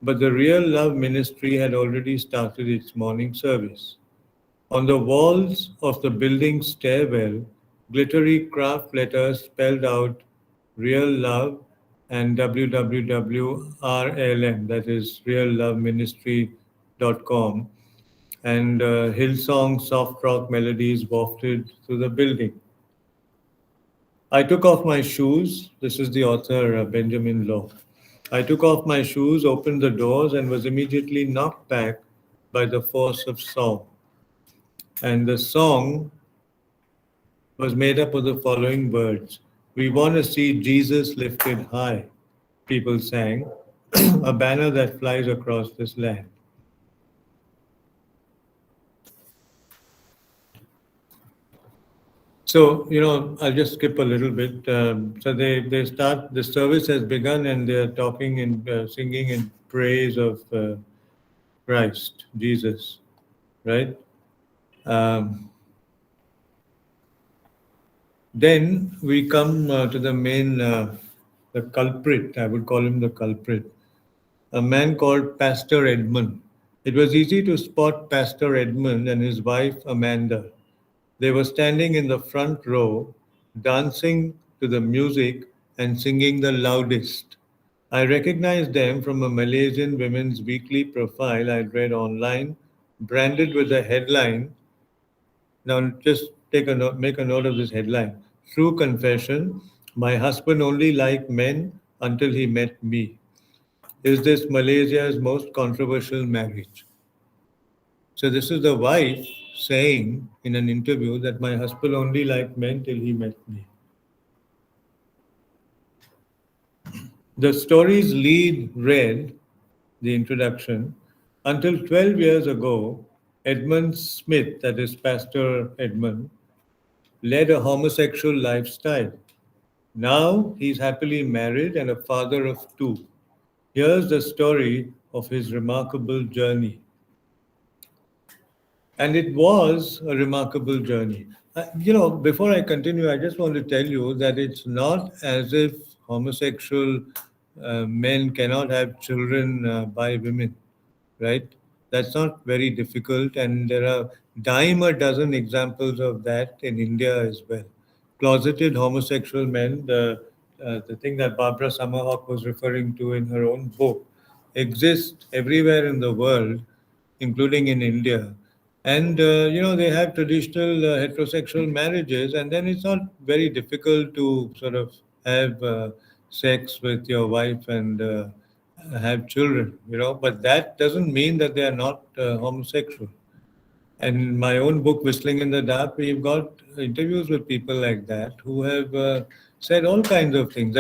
but the Real Love Ministry had already started its morning service. On the walls of the building's stairwell, glittery craft letters spelled out Real Love and www.rlm, that is realloveministry.com, and Hillsong soft rock melodies wafted through the building. I took off my shoes. This is the author, Benjamin Law. I took off my shoes, opened the doors, and was immediately knocked back by the force of song. And the song was made up of the following words: We want to see Jesus lifted high, people sang, a banner that flies across this land. So, I'll just skip a little bit. So they start, the service has begun and they're talking and singing in praise of Christ, Jesus, right? Um, Then we come to the main, the culprit. I would call him the culprit. A man called Pastor Edmund. It was easy to spot Pastor Edmund and his wife Amanda. They were standing in the front row, dancing to the music and singing the loudest. I recognized them from a Malaysian women's weekly profile I'd read online, branded with the headline. Now, just take a note, make a note of this headline. Through confession, my husband only liked men until he met me. Is this Malaysia's most controversial marriage? So, this is the wife saying in an interview that my husband only liked men till he met me. The story's lead read, the introduction, until 12 years ago, Edmund Smith, that is Pastor Edmund, led a homosexual lifestyle. Now he's happily married and a father of two. Here's the story of his remarkable journey. And it was a remarkable journey. Before I continue, I just want to tell you that it's not as if homosexual men cannot have children by women, right? That's not very difficult, and there are dime a dozen examples of that in India as well. Closeted homosexual men, the thing that Barbara Summerhawk was referring to in her own book, exist everywhere in the world, including in India. And they have traditional heterosexual marriages, and then it's not very difficult to sort of have sex with your wife and have children, but that doesn't mean that they are not homosexual. And in my own book, Whistling in the Dark, we've got interviews with people like that who have said all kinds of things.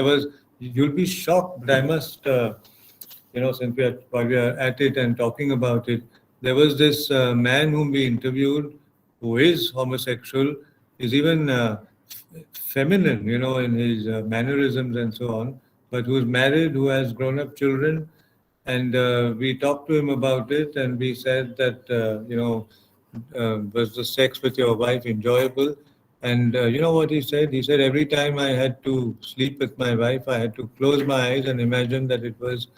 You'll be shocked, but I must, since while we are at it and talking about it, there was this man whom we interviewed who is homosexual, is even feminine, in his mannerisms and so on, but who's married, who has grown up children. And we talked to him about it, and we said that, was the sex with your wife enjoyable? And you know what he said? He said, every time I had to sleep with my wife, I had to close my eyes and imagine that it was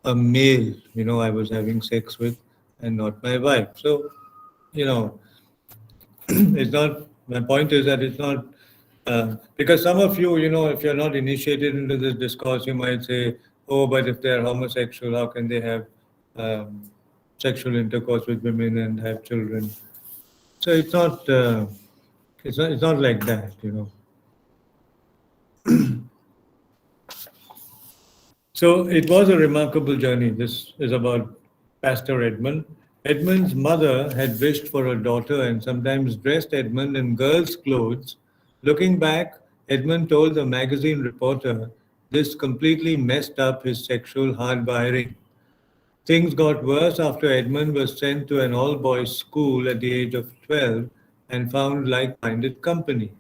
a male, I was having sex with and not my wife. So, you know, it's not, my point is that it's not, because some of you, if you're not initiated into this discourse, you might say, oh, but if they're homosexual, how can they have sexual intercourse with women and have children? So it's not like that. So it was a remarkable journey. This is about Pastor Edmund. Edmund's mother had wished for a daughter and sometimes dressed Edmund in girls' clothes. Looking back, Edmund told the magazine reporter this completely messed up his sexual hardwiring. Things got worse after Edmund was sent to an all boys school at the age of 12 and found like minded company.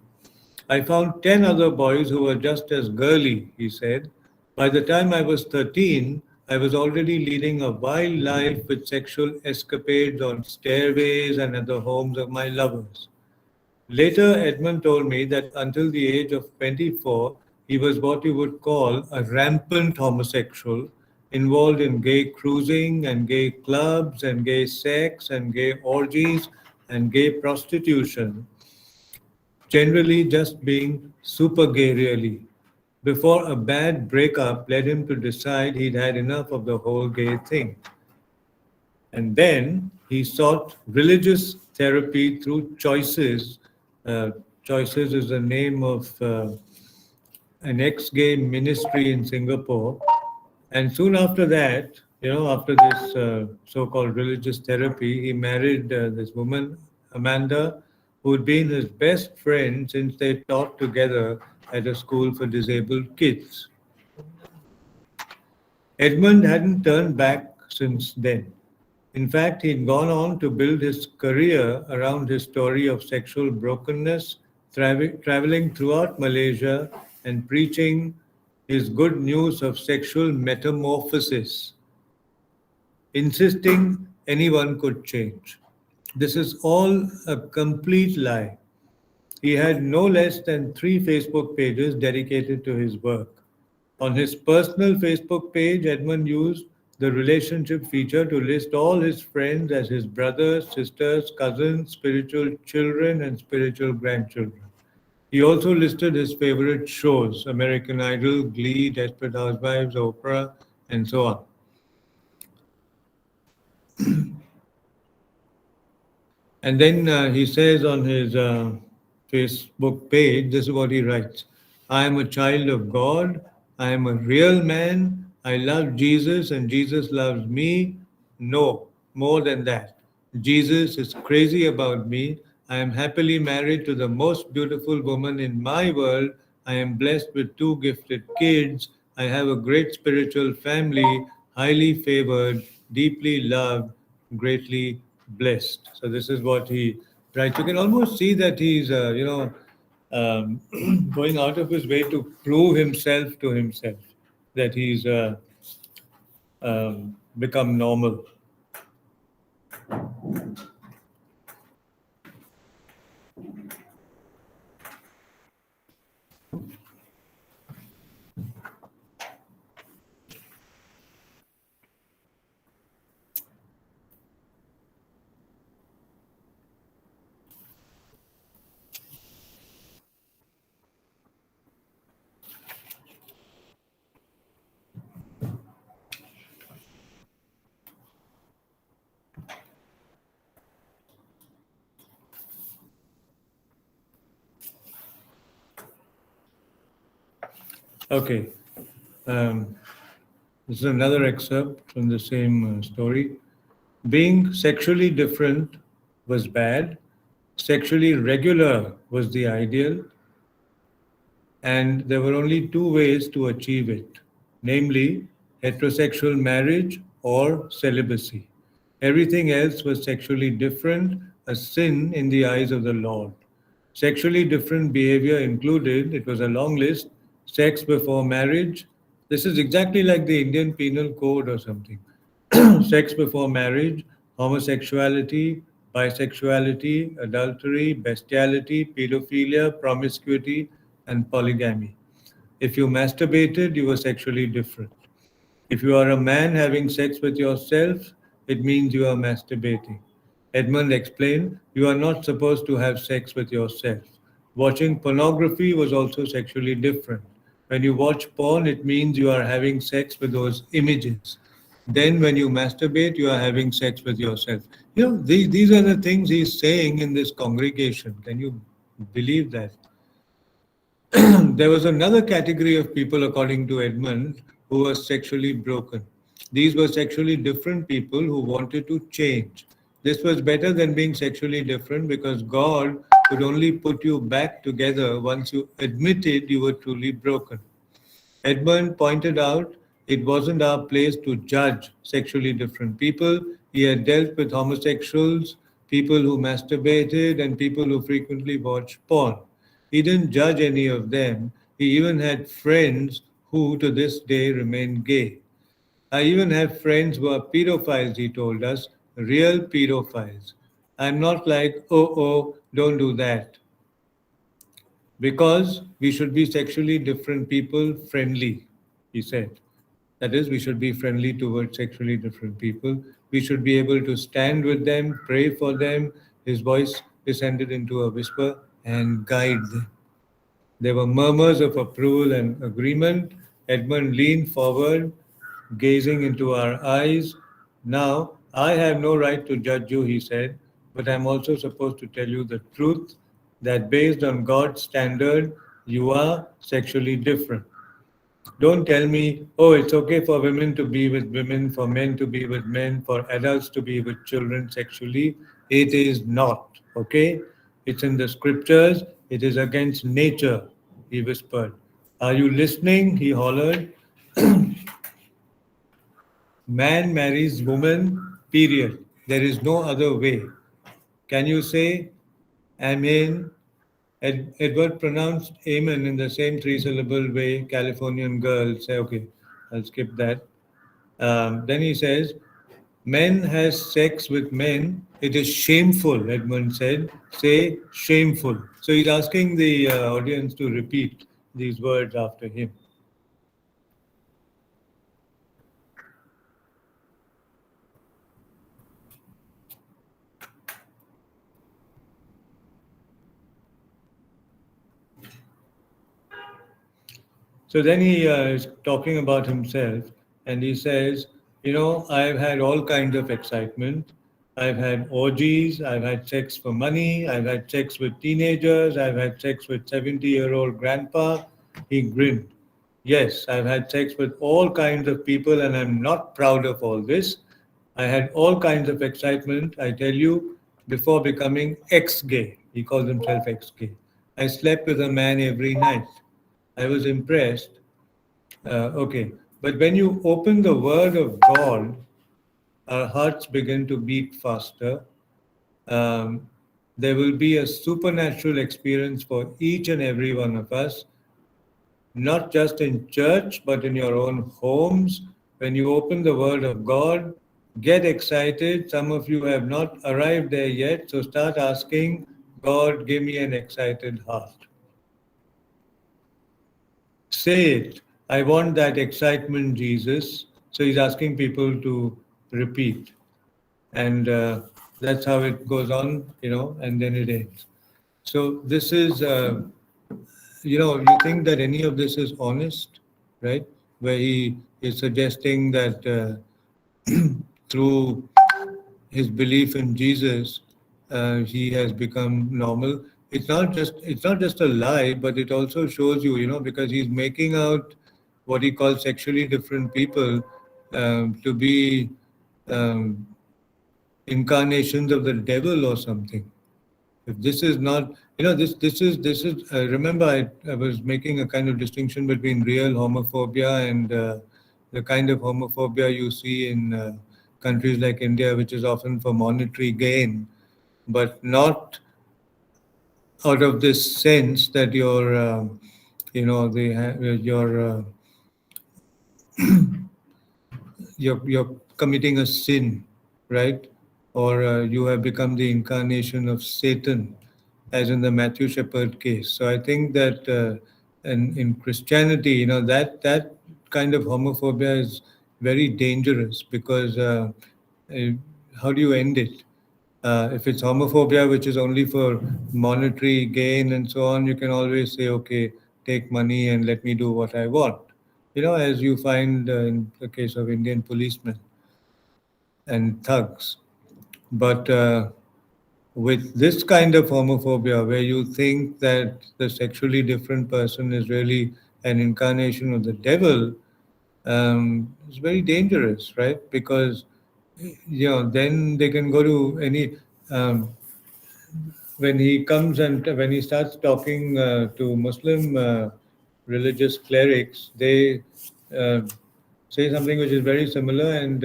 I found 10 other boys who were just as girly, he said. By the time I was 13, I was already leading a wild life with sexual escapades on stairways and at the homes of my lovers. Later, Edmund told me that until the age of 24, he was what you would call a rampant homosexual, involved in gay cruising and gay clubs and gay sex and gay orgies and gay prostitution, generally just being super gay, really, before a bad breakup led him to decide he'd had enough of the whole gay thing. And then he sought religious therapy through Choices. Choices is the name of an ex gay ministry in Singapore. And soon after that, after this so called religious therapy, he married this woman, Amanda, who'd been his best friend since they taught together at a school for disabled kids. Edmund hadn't turned back since then. In fact, he'd gone on to build his career around his story of sexual brokenness, traveling throughout Malaysia and preaching his good news of sexual metamorphosis, insisting anyone could change. This is all a complete lie. He had no less than 3 Facebook pages dedicated to his work. On his personal Facebook page, Edmund used the relationship feature to list all his friends as his brothers, sisters, cousins, spiritual children, and spiritual grandchildren. He also listed his favorite shows: American Idol, Glee, Desperate Housewives, Oprah, and so on. And then he says on his Facebook page, this is what he writes: I am a child of God. I am a real man. I love Jesus and Jesus loves me. No, more than that. Jesus is crazy about me. I am happily married to the most beautiful woman in my world. I am blessed with 2 gifted kids. I have a great spiritual family, highly favored, deeply loved, greatly blessed. So this is what he writes. You can almost see that he's, um, going out of his way to prove himself to himself, that he's become normal. Okay. Um, this is another excerpt from the same story. Being sexually different was bad. Sexually regular was the ideal, and there were only 2 ways to achieve it, namely heterosexual marriage or celibacy. Everything else was sexually different, a sin in the eyes of the Lord. Sexually different behavior included, it was a long list: sex before marriage. This is exactly like the Indian Penal Code or something. Sex before marriage, homosexuality, bisexuality, adultery, bestiality, pedophilia, promiscuity, and polygamy. If you masturbated, you were sexually different. If you are a man having sex with yourself, it means you are masturbating. Edmund explained, you are not supposed to have sex with yourself. Watching pornography was also sexually different. When you watch porn, it means you are having sex with those images. Then, when you masturbate, you are having sex with yourself. These are the things he's saying in this congregation. Can you believe that? There was another category of people, according to Edmund, who were sexually broken. These were sexually different people who wanted to change. This was better than being sexually different because God could only put you back together once you admitted you were truly broken. Edmund pointed out it wasn't our place to judge sexually different people. He had dealt with homosexuals, people who masturbated, and people who frequently watched porn. He didn't judge any of them. He even had friends who to this day remain gay. I even have friends who are pedophiles, he told us, real pedophiles. I'm not like, oh, don't do that. Because we should be sexually different people friendly, he said. That is, we should be friendly towards sexually different people. We should be able to stand with them, pray for them. His voice descended into a whisper, and guide them. There were murmurs of approval and agreement. Edmund leaned forward, gazing into our eyes. Now, I have no right to judge you, he said, but I'm also supposed to tell you the truth that based on God's standard, you are sexually different. Don't tell me, oh, it's okay for women to be with women, for men to be with men, for adults to be with children sexually. It is not, okay? It's in the scriptures. It is against nature, he whispered. Are you listening? He hollered. Man marries woman, period. There is no other way. Can you say Amen? Edward pronounced Amen in the same 3 syllable way Californian girls say. Okay, I'll skip that. Then he says, Men has sex with men. It is shameful, Edmund said. Say shameful. So he's asking the audience to repeat these words after him. So then he is talking about himself and he says, I've had all kinds of excitement. I've had orgies, I've had sex for money, I've had sex with teenagers, I've had sex with 70-year-old grandpa. He grinned. Yes, I've had sex with all kinds of people and I'm not proud of all this. I had all kinds of excitement, I tell you, before becoming ex gay. He calls himself ex gay. I slept with a man every night. I was impressed. Okay, but when you open the Word of God, our hearts begin to beat faster. Um, there will be a supernatural experience for each and every one of us, not just in church, but in your own homes. When you open the Word of God, get excited. Some of you have not arrived there yet, so start asking, God, give me an excited heart. Say it. I want that excitement, Jesus. So he's asking people to repeat. And that's how it goes on, and then it ends. So this is, you think that any of this is honest, right? Where he is suggesting that through his belief in Jesus, he has become normal. It's not just a lie, but it also shows you, because he's making out what he calls sexually different people to be um, incarnations of the devil or something. If this is not, this is. Remember, I was making a kind of distinction between real homophobia and the kind of homophobia you see in countries like India, which is often for monetary gain, but not out of this sense that you're committing a sin, right? Or you have become the incarnation of Satan, as in the Matthew Shepard case. So I think that in Christianity, that kind of homophobia is very dangerous because uh, how do you end it? If it's homophobia, which is only for monetary gain and so on, you can always say, okay, take money and let me do what I want. As you find in the case of Indian policemen and thugs. But with this kind of homophobia, where you think that the sexually different person is really an incarnation of the devil, it's very dangerous, right? Because then they can go to any. When he comes and when he starts talking to Muslim religious clerics, they uh, say something which is very similar, and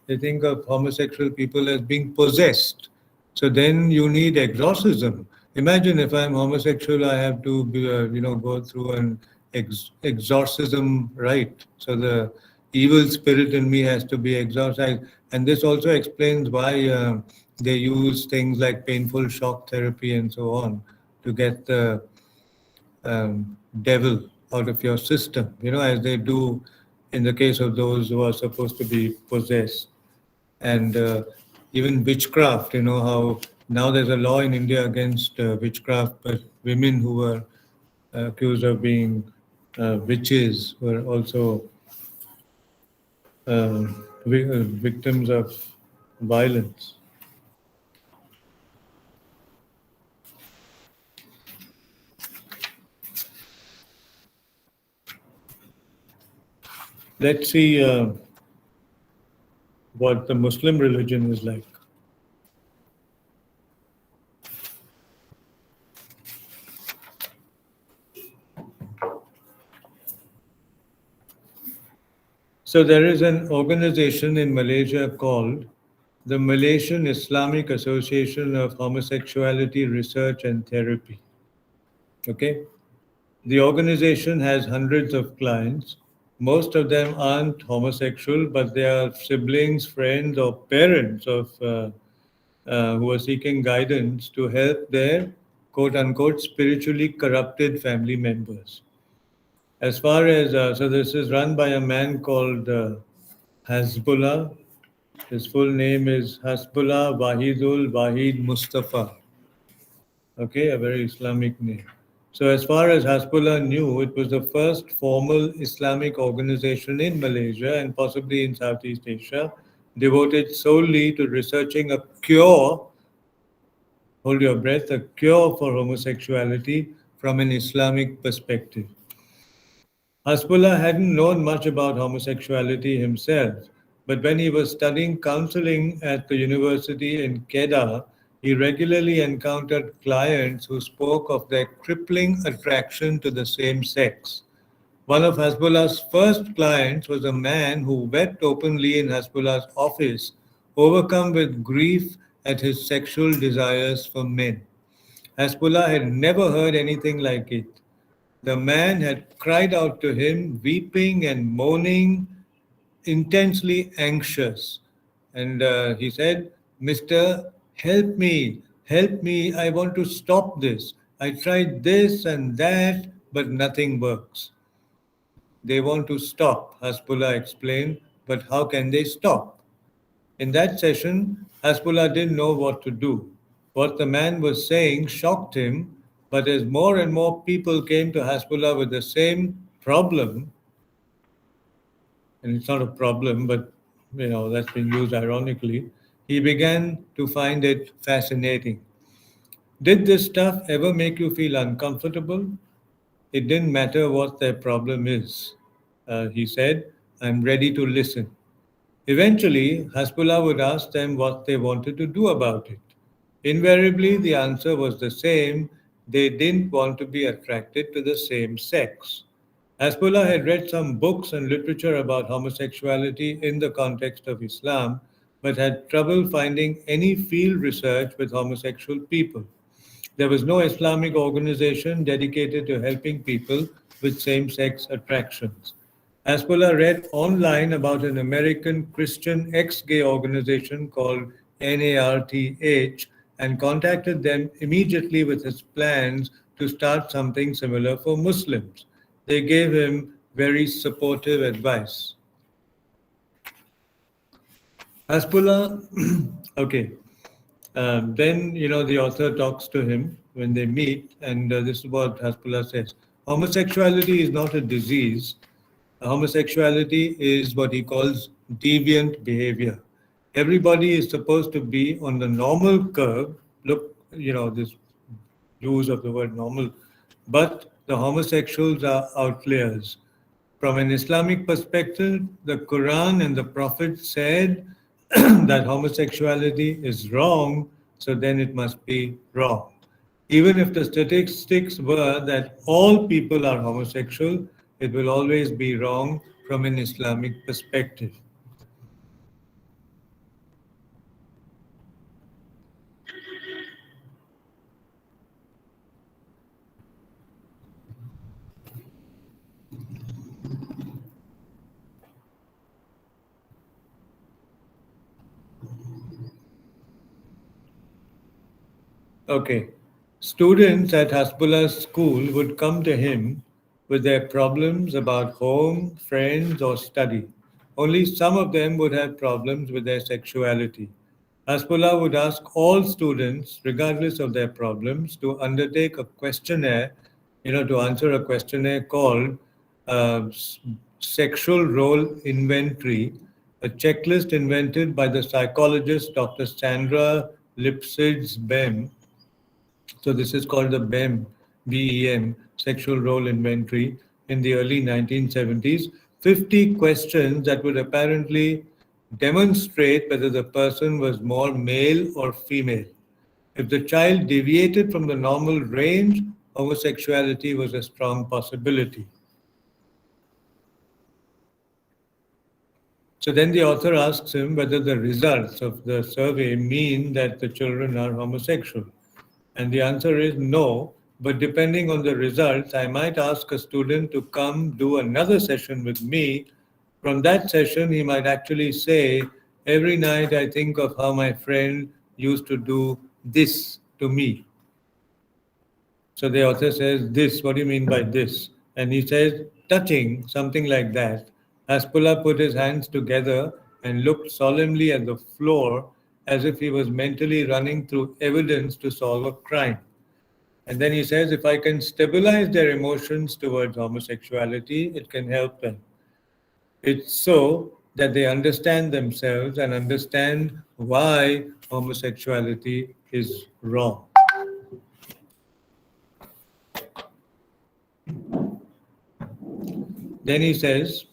they think of homosexual people as being possessed. So then you need exorcism. Imagine if I'm homosexual, I have to be, go through an exorcism rite. So the evil spirit in me has to be exorcised, and this also explains why they use things like painful shock therapy and so on to get the devil out of your system, as they do in the case of those who are supposed to be possessed. And even witchcraft, how now there's a law in India against witchcraft, but women who were accused of being witches were also victims of violence. Let's see what the Muslim religion is like. So there is an organization in Malaysia called the Malaysian Islamic Association of Homosexuality Research and Therapy. Okay? The organization has hundreds of clients, most of them aren't homosexual, but they are siblings, friends, or parents of who are seeking guidance to help their quote unquote spiritually corrupted family members. As far as, so this is run by a man called Hasbullah. His full name is Hasbullah Wahidul Wahid Mustafa. Okay, a very Islamic name. So, as far as Hasbullah knew, it was the first formal Islamic organization in Malaysia and possibly in Southeast Asia devoted solely to researching a cure, hold your breath, a cure for homosexuality from an Islamic perspective. Hasbullah hadn't known much about homosexuality himself, but when he was studying counseling at the university in Kedah, he regularly encountered clients who spoke of their crippling attraction to the same sex. One of Hasbullah's first clients was a man who wept openly in Hasbullah's office, overcome with grief at his sexual desires for men. Hasbullah had never heard anything like it. The man had cried out to him, weeping and moaning, intensely anxious. And he said, Mister, help me, I want to stop this. I tried this and that, but nothing works. They want to stop, Hasbullah explained, but how can they stop? In that session, Hasbullah didn't know what to do. What the man was saying shocked him, but as more and more people came to Hasbullah with the same problem, and it's not a problem, but that's been used ironically, he began to find it fascinating. Did this stuff ever make you feel uncomfortable? It didn't matter what their problem is. He said, I'm ready to listen. Eventually, Hasbullah would ask them what they wanted to do about it. Invariably, the answer was the same: they didn't want to be attracted to the same sex. Hasbullah had read some books and literature about homosexuality in the context of Islam, but had trouble finding any field research with homosexual people. There was no Islamic organization dedicated to helping people with same sex attractions. Hasbullah read online about an American Christian ex gay organization called NARTH and contacted them immediately with his plans to start something similar for Muslims. They gave him very supportive advice. Hasbullah, okay. Then, the author talks to him when they meet, and this is what Hasbullah says. Homosexuality is not a disease. Homosexuality is what he calls deviant behavior. Everybody is supposed to be on the normal curve. Look, this use of the word normal, but the homosexuals are outliers. From an Islamic perspective, the Quran and the Prophet said that homosexuality is wrong, so then it must be wrong. Even if the statistics were that all people are homosexual, it will always be wrong from an Islamic perspective. Okay. Students at Hasbullah's school would come to him with their problems about home, friends, or study. Only some of them would have problems with their sexuality. Hasbullah would ask all students, regardless of their problems, to undertake a questionnaire, to answer a questionnaire called Sexual Role Inventory, a checklist invented by the psychologist Dr. Sandra Lipsitz-Bem. So this is called the BEM, Sexual Role Inventory, in the early 1970s. 50 questions that would apparently demonstrate whether the person was more male or female. If the child deviated from the normal range, homosexuality was a strong possibility. So then the author asks him whether the results of the survey mean that the children are homosexual. And the answer is no, but depending on the results, I might ask a student to come do another session with me. From that session, he might actually say, every night I think of how my friend used to do this to me. So the author says, this, what do you mean by this? And he says, touching, something like that. Aspula put his hands together and looked solemnly at the floor as if he was mentally running through evidence to solve a crime. And then he says, if I can stabilize their emotions towards homosexuality, it can help them. It's so that they understand themselves and understand why homosexuality is wrong. Then he says,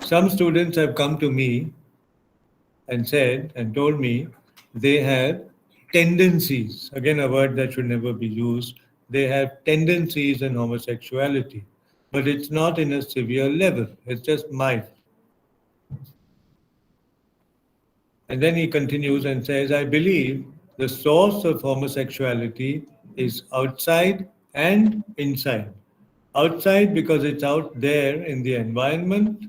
some students have come to me and said and told me they had tendencies, again, a word that should never be used. They have tendencies in homosexuality, but it's not in a severe level, it's just mild. And then he continues and says, I believe the source of homosexuality is outside and inside. Outside because it's out there in the environment.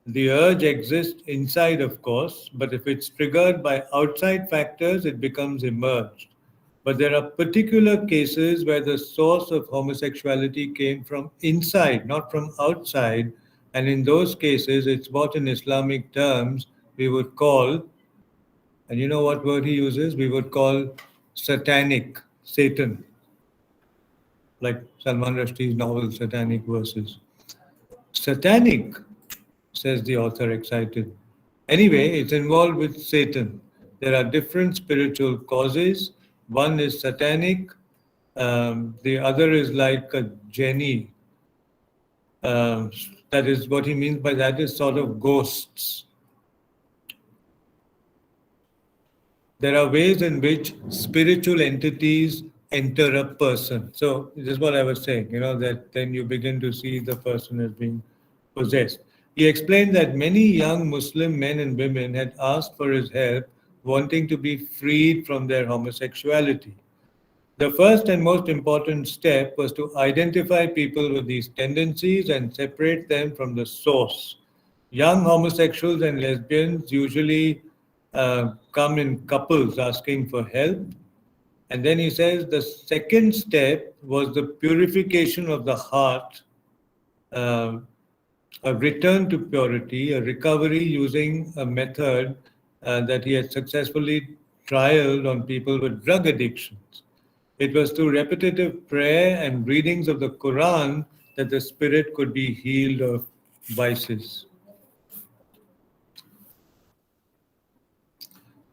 The urge exists inside, of course, but if it's triggered by outside factors, it becomes emerged. But there are particular cases where the source of homosexuality came from inside, not from outside. And in those cases, it's what in Islamic terms we would call, and you know what word he uses? We would call satanic, Satan, like Salman Rushdie's novel Satanic Verses. Satanic, says the author, excited. Anyway, it's involved with Satan. There are different spiritual causes. One is satanic, the other is like a genie. That is what he means by that is sort of ghosts. There are ways in which spiritual entities enter a person. So this is what I was saying, that then you begin to see the person as being possessed. He explained that many young Muslim men and women had asked for his help, wanting to be freed from their homosexuality. The first and most important step was to identify people with these tendencies and separate them from the source. Young homosexuals and lesbians usually come in couples asking for help. And then he says the second step was the purification of the heart, a return to purity, a recovery using a method that he had successfully trialed on people with drug addictions. It was through repetitive prayer and readings of the Quran that the spirit could be healed of vices.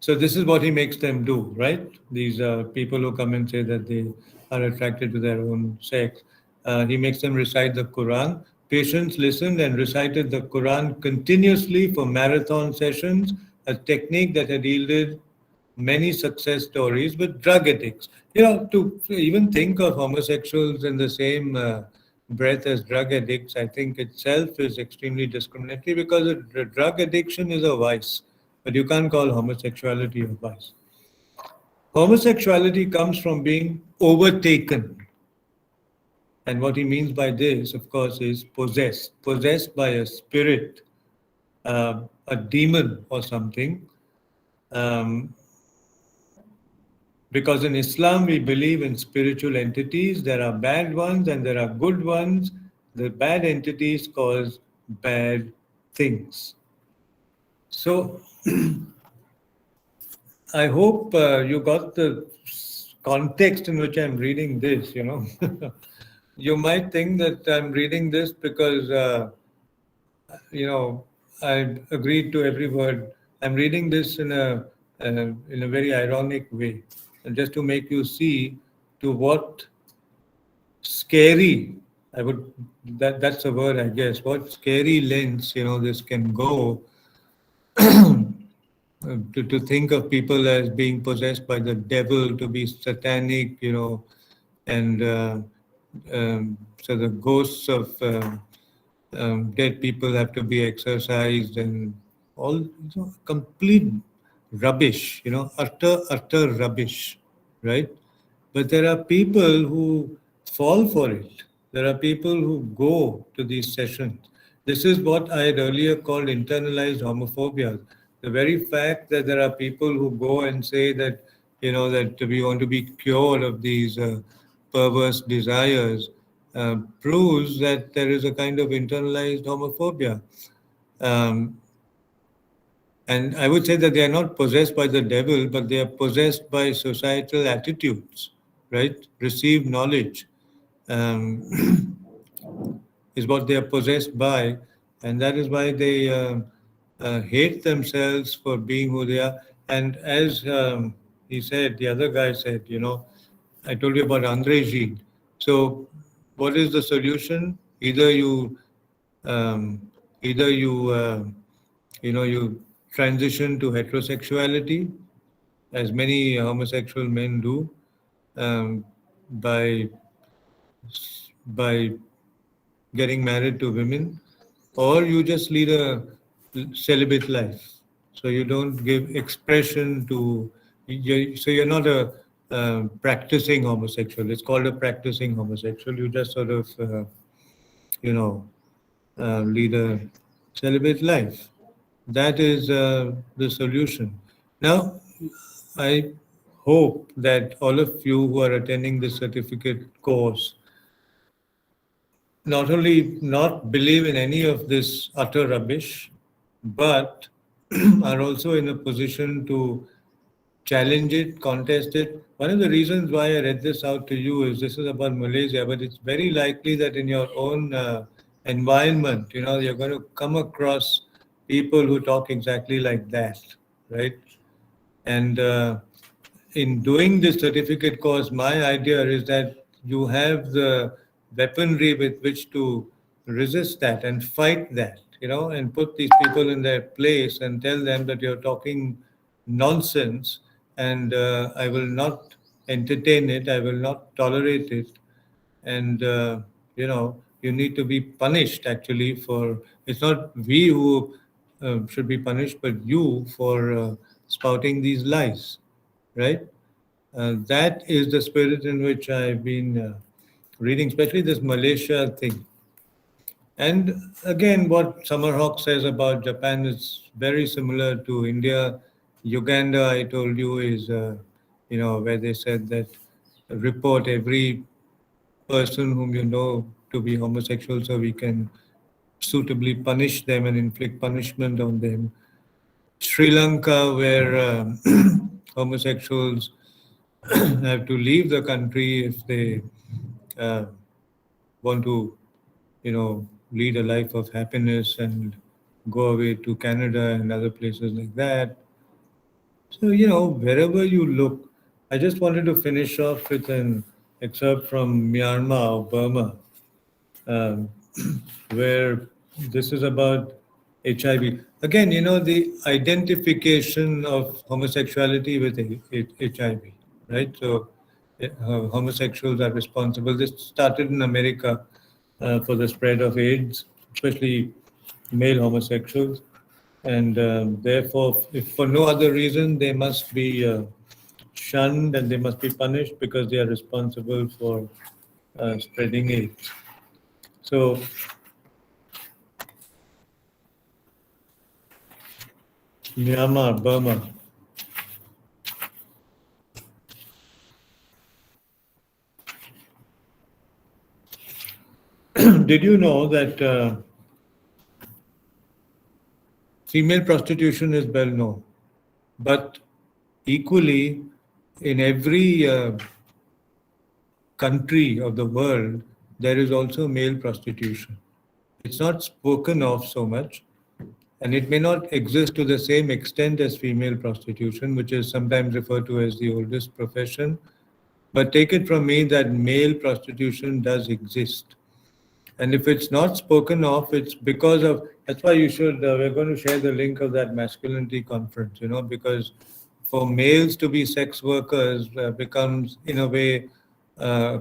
So this is what he makes them do, right? These people who come and say that they are attracted to their own sex. He makes them recite the Quran. Patients listened and recited the Quran continuously for marathon sessions, a technique that had yielded many success stories with drug addicts. To even think of homosexuals in the same breath as drug addicts, I think itself is extremely discriminatory because a drug addiction is a vice, but you can't call homosexuality a vice. Homosexuality comes from being overtaken. And what he means by this, of course, is possessed by a spirit, a demon or something. Because in Islam, we believe in spiritual entities. There are bad ones and there are good ones. The bad entities cause bad things. So I hope you got the context in which I'm reading this, You might think that I'm reading this because, I agreed to every word. I'm reading this in a very ironic way, and just to make you see to what scary that's a word, I guess. What scary lengths this can go to think of people as being possessed by the devil, to be satanic, and so the ghosts of dead people have to be exorcised and all complete rubbish, utter rubbish, right? But there are people who fall for it. There are people who go to these sessions. This is what I had earlier called internalized homophobia. The very fact that there are people who go and say that, that we want to be cured of these perverse desires proves that there is a kind of internalized homophobia. Um, and I would say that they are not possessed by the devil, but they are possessed by societal attitudes, right? Received knowledge um, is what they are possessed by. And that is why they hate themselves for being who they are. And as he said, the other guy said, I told you about Andre Gide. So, what is the solution? Um, either you transition to heterosexuality, as many homosexual men do, um, by by getting married to women, or you just lead a celibate life. So you don't give expression to. So you're not a practicing homosexual. It's called a practicing homosexual. You just sort of, you know, lead a celibate life. That is the solution. Now, I hope that all of you who are attending this certificate course not only not believe in any of this utter rubbish, but are also in a position to challenge it, contest it. One of the reasons why I read this out to you is this is about Malaysia, but it's very likely that in your own environment, you're going to come across people who talk exactly like that, right? And in doing this certificate course, my idea is that you have the weaponry with which to resist that and fight that, and put these people in their place and tell them that you're talking nonsense and I will not entertain it, I will not tolerate it. And, you need to be punished actually for it's not we who should be punished, but you for spouting these lies, right? That is the spirit in which I've been reading, especially this Malaysia thing. And again, what Summerhawk says about Japan is very similar to India. Uganda, I told you, is, where they said that report every person whom you know to be homosexual so we can suitably punish them and inflict punishment on them. Sri Lanka, where homosexuals have to leave the country if they uh, want to, lead a life of happiness and go away to Canada and other places like that. So, wherever you look, I just wanted to finish off with an excerpt from Myanmar or Burma, um, where this is about HIV. Again, the identification of homosexuality with HIV, right? So, homosexuals are responsible. This started in America for the spread of AIDS, especially male homosexuals. And therefore, if for no other reason, they must be shunned and they must be punished because they are responsible for spreading AIDS. So, Myanmar, Burma. Did you know that female prostitution is well known, but equally in every country of the world, there is also male prostitution. It's not spoken of so much, and it may not exist to the same extent as female prostitution, which is sometimes referred to as the oldest profession. But take it from me that male prostitution does exist. And if it's not spoken of, it's because of, that's why you should, we're going to share the link of that masculinity conference, because for males to be sex workers becomes, in a way,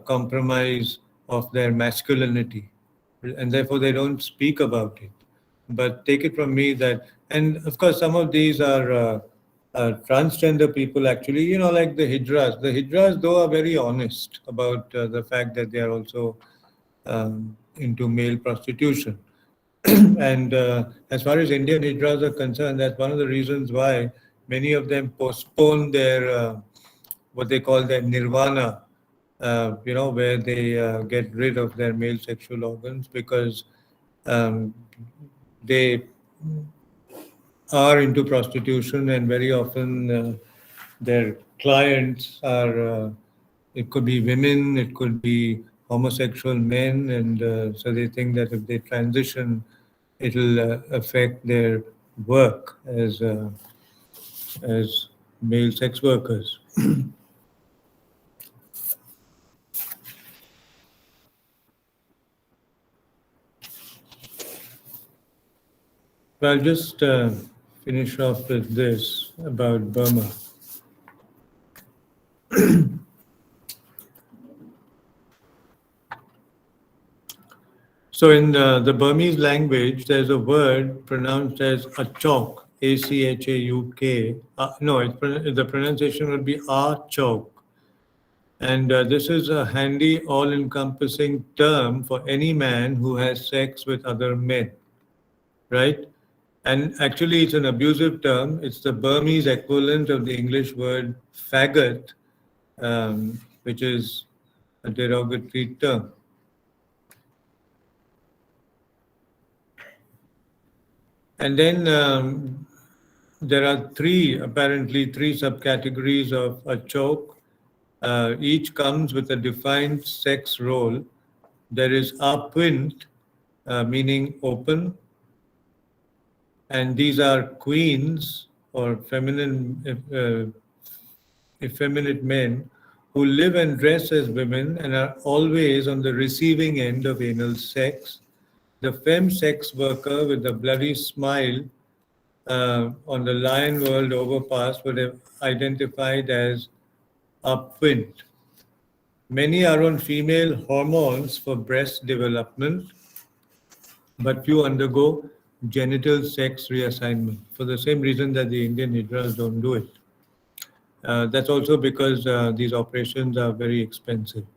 compromise of their masculinity. And therefore, they don't speak about it. But take it from me that, and of course, some of these are transgender people actually, like the Hijras. The Hijras, though, are very honest about the fact that they are also into male prostitution. And as far as Indian Hijras are concerned, that's one of the reasons why many of them postpone their what they call their nirvana, where they get rid of their male sexual organs because um, they are into prostitution, and very often their clients are, it could be women, it could be homosexual men, and so they think that if they transition, it'll affect their work as male sex workers. Well, I'll just finish off with this about Burma. So in the Burmese language, there's a word pronounced as achok, A-C-H-A-U-K. No, the pronunciation would be achok. And this is a handy, all-encompassing term for any man who has sex with other men, right? And actually, it's an abusive term. It's the Burmese equivalent of the English word faggot, which is a derogatory term. And then there are apparently three subcategories of a choke. Each comes with a defined sex role. There is apwint, meaning open, and these are queens or effeminate men who live and dress as women and are always on the receiving end of anal sex. The femme sex worker with the bloody smile on the Lion World overpass would have identified as upwind. Many are on female hormones for breast development, but few undergo genital sex reassignment for the same reason that the Indian Hijras don't do it. That's also because these operations are very expensive.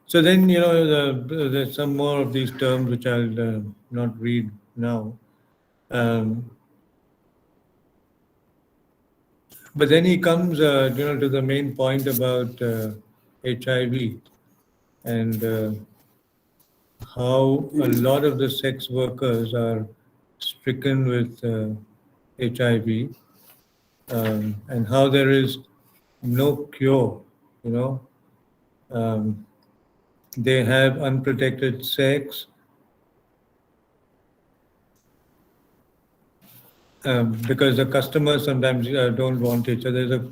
So then, there's some more of these terms which I'll not read now. But then he comes, to the main point about HIV and how a lot of the sex workers are stricken with HIV, and how there is no cure. You know, they have unprotected sex. Because the customers sometimes don't want it. So there's a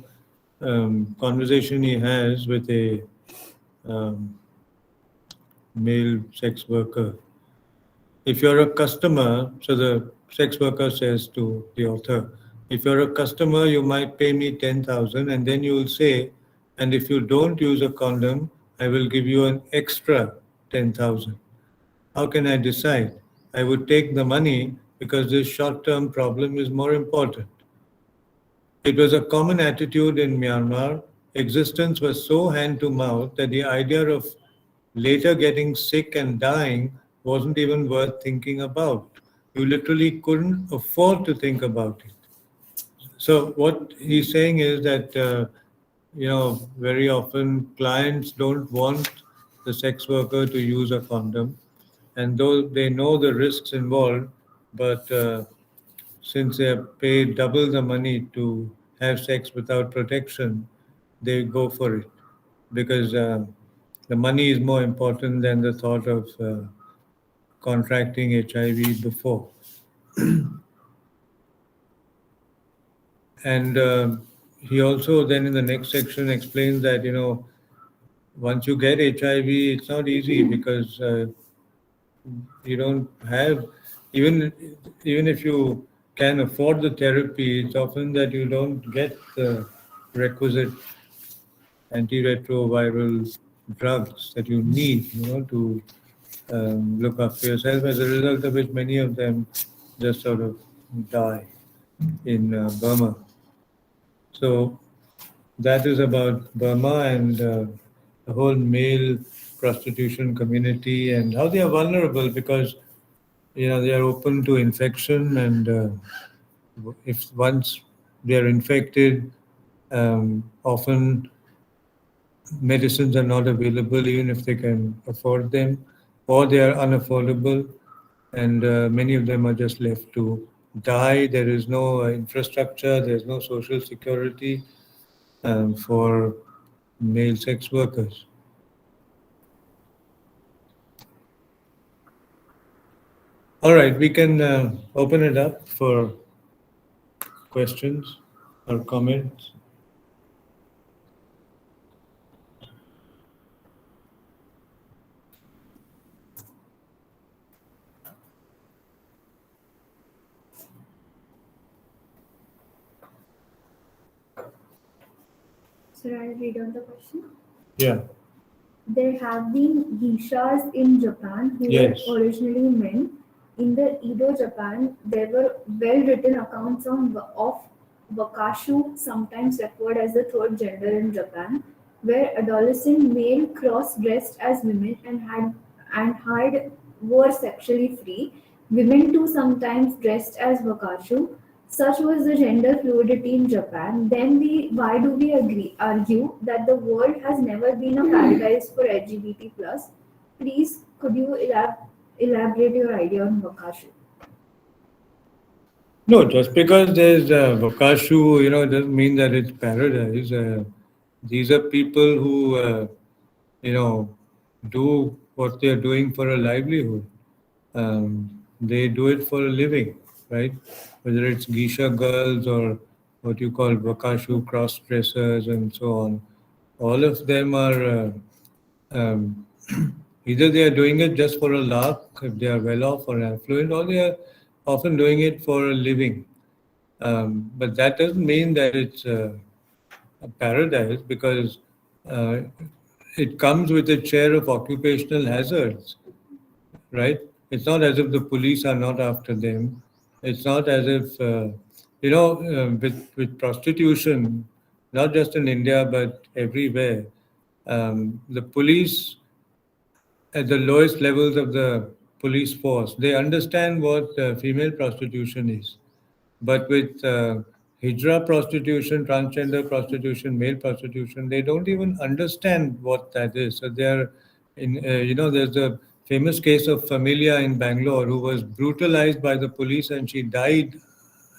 conversation he has with a male sex worker. If you're a customer, so the sex worker says to the author, if you're a customer, you might pay me 10,000, and then you will say, and if you don't use a condom, I will give you an extra 10,000. How can I decide? I would take the money because this short-term problem is more important. It was a common attitude in Myanmar. Existence was so hand to mouth that the idea of later getting sick and dying wasn't even worth thinking about. You literally couldn't afford to think about it. So what he's saying is that, very often clients don't want the sex worker to use a condom, and though they know the risks involved, but since they have paid double the money to have sex without protection, they go for it because the money is more important than the thought of contracting HIV before. And he also then in the next section explains that, once you get HIV, it's not easy because you don't have, even even if you can afford the therapy, it's often that you don't get the requisite antiretroviral drugs that you need, to look after yourself. As a result of which, many of them just sort of die in Burma. So that is about Burma and the whole male prostitution community and how they are vulnerable because they are open to infection and if once they are infected, often medicines are not available even if they can afford them, or they are unaffordable, and many of them are just left to die. There is no infrastructure, there's no social security for male sex workers. All right, we can open it up for questions or comments. So I'll read out the question. Yeah. There have been geishas in Japan who Yes. were originally men. In the Edo Japan, there were well-written accounts of wakashu, sometimes referred as the third gender in Japan, where adolescent male cross-dressed as women and had were sexually free. Women too sometimes dressed as wakashu. Such was the gender fluidity in Japan. Then why do we argue that the world has never been a paradise for LGBT plus? Please, could you elaborate your idea on wakashu? No, just because there's Wakashu, doesn't mean that it's paradise. These are people who, do what they're doing for a livelihood. They do it for a living, right? Whether it's geisha girls or what you call Wakashu cross dressers and so on, all of them are um, either they are doing it just for a lark if they are well off or affluent, or they are often doing it for a living. But that doesn't mean that it's a paradise because uh, it comes with its share of occupational hazards, right? It's not as if the police are not after them. It's not as if, with prostitution, not just in India but everywhere, the police at the lowest levels of the police force, they understand what female prostitution is. But with hijra prostitution, transgender prostitution, male prostitution, they don't even understand what that is. So they're there's a famous case of Familia in Bangalore who was brutalized by the police and she died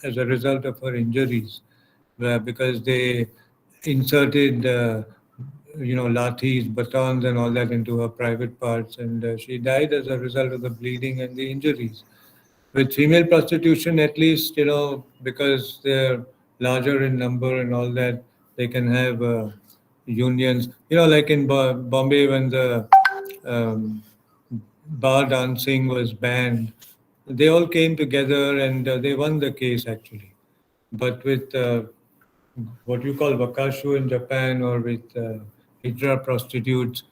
as a result of her injuries, because they inserted, lathis, batons, and all that into her private parts, and she died as a result of the bleeding and the injuries. With female prostitution, at least, because they're larger in number and all that, they can have unions. Like in Bombay, when the um, bar dancing was banned, they all came together and they won the case actually. But with what you call wakashu in Japan or with hijra prostitutes,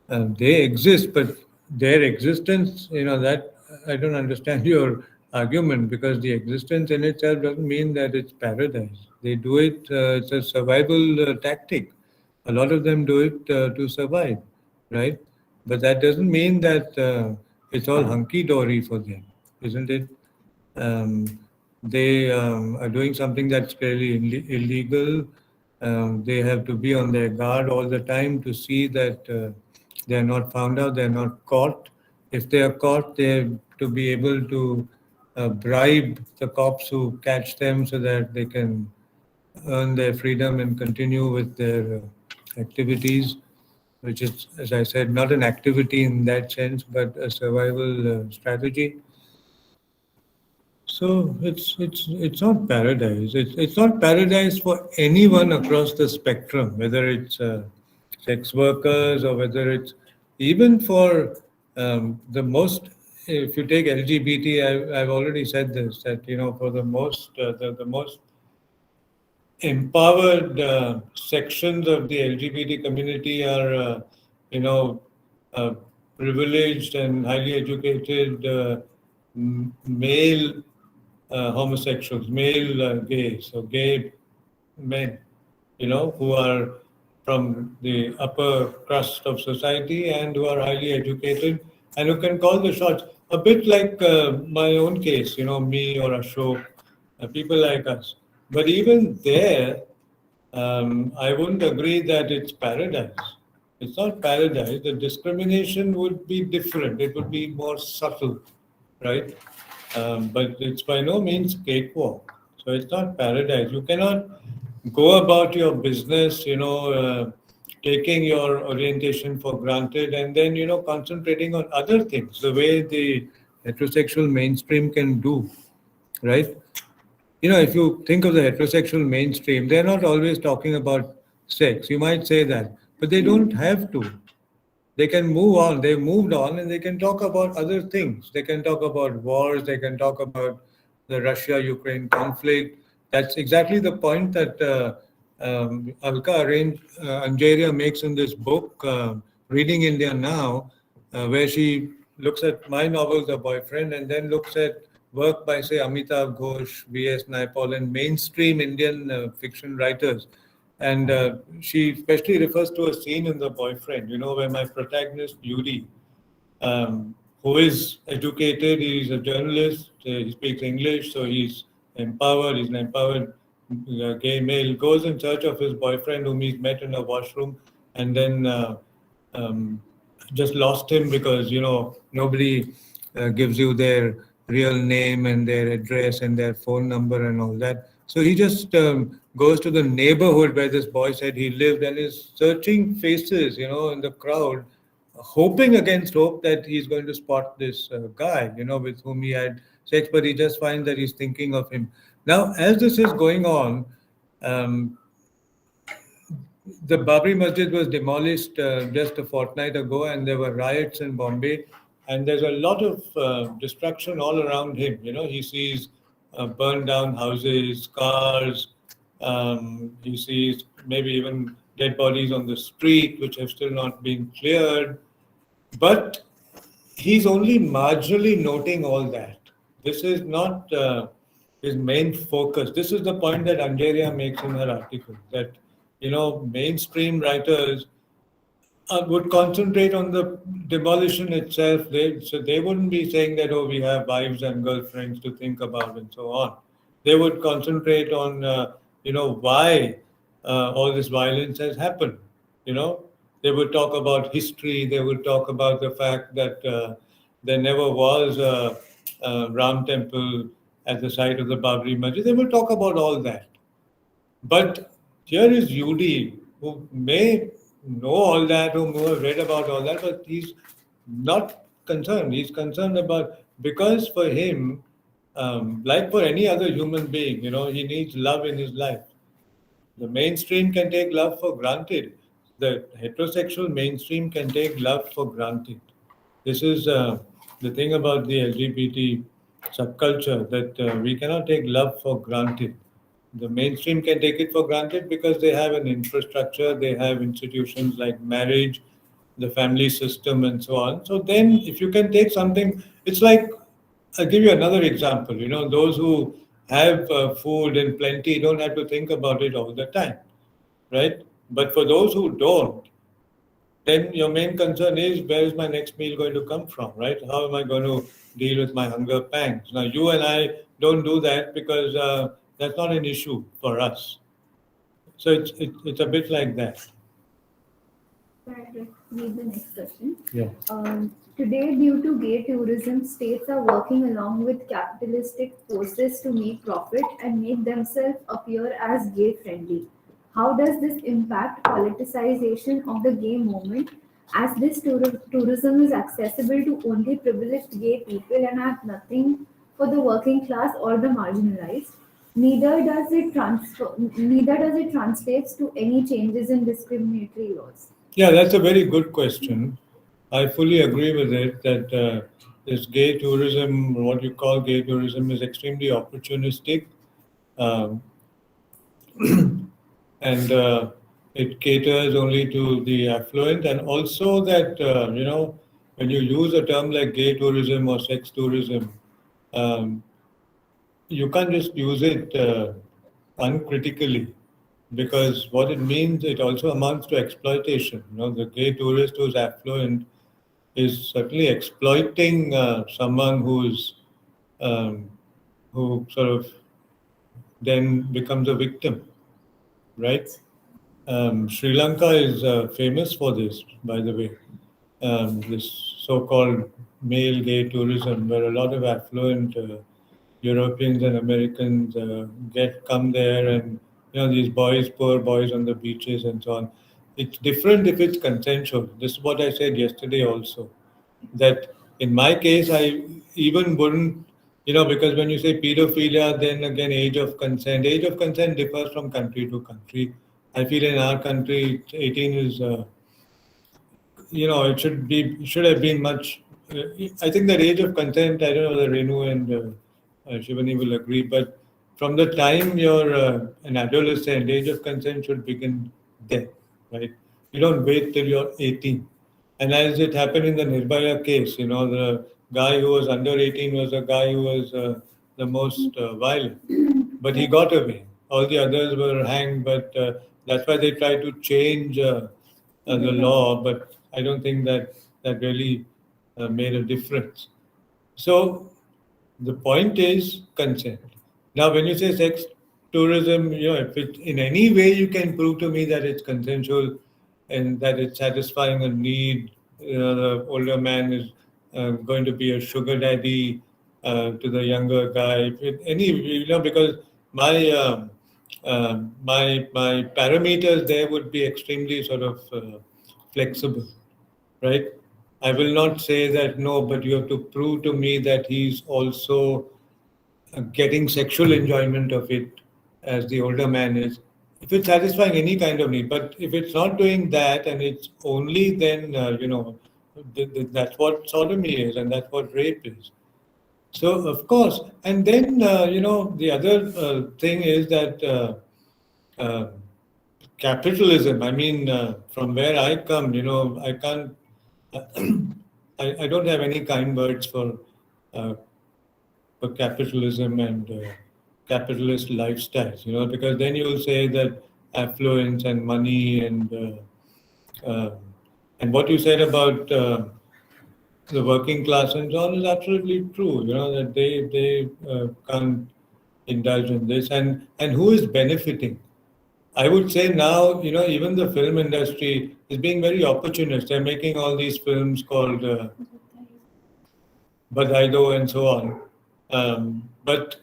they exist, but their existence, that I don't understand your argument because the existence in itself doesn't mean that it's paradise. They do it, it's a survival tactic. A lot of them do it to survive, right? But that doesn't mean that it's all hunky dory for them, isn't it? um, they are doing something that's clearly illegal. They have to be on their guard all the time to see that they are not found out, they are not caught. If they are caught, they have to be able to bribe the cops who catch them so that they can earn their freedom and continue with their activities, which is, as I said, not an activity in that sense, but a survival strategy. So it's not paradise. It's not paradise for anyone across the spectrum, whether it's sex workers or whether it's even for the most. If you take LGBT, I've already said this that for the most the most empowered sections of the LGBT community are you know, uh, privileged and highly educated male homosexuals, male gays, or gay men, who are from the upper crust of society and who are highly educated and who can call the shots. A bit like my own case, me or Ashok, people like us. But even there, I wouldn't agree that it's paradise. It's not paradise. The discrimination would be different. It would be more subtle, right? But it's by no means cakewalk. So it's not paradise. You cannot go about your business, taking your orientation for granted and then, concentrating on other things the way the heterosexual mainstream can do, right? If you think of the heterosexual mainstream, they're not always talking about sex. You might say that, but they don't have to. They can move on. They've moved on and they can talk about other things. They can talk about wars. They can talk about the Russia Ukraine conflict. That's exactly the point that Alka Angeria makes in this book, Reading India Now, where she looks at my novel, The Boyfriend, and then looks at work by, say, Amitav Ghosh, V.S. Naipaul, and mainstream Indian fiction writers. And she especially refers to a scene in The Boyfriend, where my protagonist, Yuri, who is educated, he's a journalist, he speaks English, so he's an empowered gay male, goes in search of his boyfriend whom he's met in a washroom, and then um, just lost him because, nobody gives you their real name and their address and their phone number and all that. So he just goes to the neighborhood where this boy said he lived and is searching faces, in the crowd, hoping against hope that he's going to spot this guy, with whom he had sex, but he just finds that he's thinking of him. Now, as this is going on, um, the Babri Masjid was demolished just a fortnight ago, and there were riots in Bombay. And there's a lot of destruction all around him. He sees burned down houses, cars. He sees maybe even dead bodies on the street, which have still not been cleared. But he's only marginally noting all that. This is not his main focus. This is the point that Angeria makes in her article that, mainstream writers would concentrate on the demolition itself. So they wouldn't be saying that, oh, we have wives and girlfriends to think about and so on. They would concentrate on, why all this violence has happened. You know, they would talk about history. They would talk about the fact that there never was a Ram temple at the site of the Babri Masjid. They will talk about all that. But here is Yudi, who may know all that, who may have read about all that, but he's not concerned. He's concerned about, because for him, like for any other human being, he needs love in his life. The mainstream can take love for granted. The heterosexual mainstream can take love for granted. This is the thing about the LGBT subculture, that we cannot take love for granted. The mainstream can take it for granted because they have an infrastructure, they have institutions like marriage, the family system, and so on. So then, if you can take something, it's like, I'll give you another example. Those who have food in plenty don't have to think about it all the time, right? But for those who don't, then your main concern is, where is my next meal going to come from, right? How am I going to deal with my hunger pangs? Now, you and I don't do that because that's not an issue for us. So it's a bit like that. Right. Read the next question. Yeah. Today, due to gay tourism, states are working along with capitalistic forces to make profit and make themselves appear as gay friendly. How does this impact politicization of the gay movement, as this tourism is accessible to only privileged gay people and have nothing for the working class or the marginalized? Neither does it translates to any changes in discriminatory laws. Yeah, that's a very good question. I fully agree with it that this gay tourism, what you call gay tourism, is extremely opportunistic. Um, and It caters only to the affluent, and also that when you use a term like gay tourism or sex tourism, um, you can't just use it uncritically, because what it means, it also amounts to exploitation. The gay tourist who's affluent is certainly exploiting someone um, who sort of then becomes a victim, right? Sri Lanka is famous for this, by the way. This so-called male gay tourism, where a lot of affluent Europeans and Americans get come there, and these boys, poor boys on the beaches and so on. It's different if it's consensual. This is what I said yesterday also. That in my case, I even wouldn't, because when you say pedophilia, then again, age of consent differs from country to country. I feel in our country, 18 is, it should have been much. I think that age of consent, I don't know whether Renu and Shivani will agree, but from the time you're an adolescent, age of consent should begin then, right? You don't wait till you're 18. And as it happened in the Nirbhaya case, the guy who was under 18 was a guy who was the most violent, but he got away. All the others were hanged, but that's why they tried to change the law, but I don't think that that really made a difference. So the point is consent. Now, when you say sex tourism, if it in any way you can prove to me that it's consensual and that it's satisfying a need, the older man is going to be a sugar daddy to the younger guy. If any, because my my parameters there would be extremely sort of flexible, right? I will not say that no, but you have to prove to me that he's also getting sexual enjoyment of it as the older man is. If it's satisfying any kind of need, but if it's not doing that and it's only then, that's what sodomy is and that's what rape is. So, of course, and then, the other thing is that uh, capitalism, I mean, from where I come, I can't, I don't have any kind words uh, for capitalism and capitalist lifestyles, because then you'll say that affluence and money and what you said about the working class and so on is absolutely true. That they can't indulge in this, and who is benefiting? I would say now, even the film industry is being very opportunist. They're making all these films called Badaido and so on. But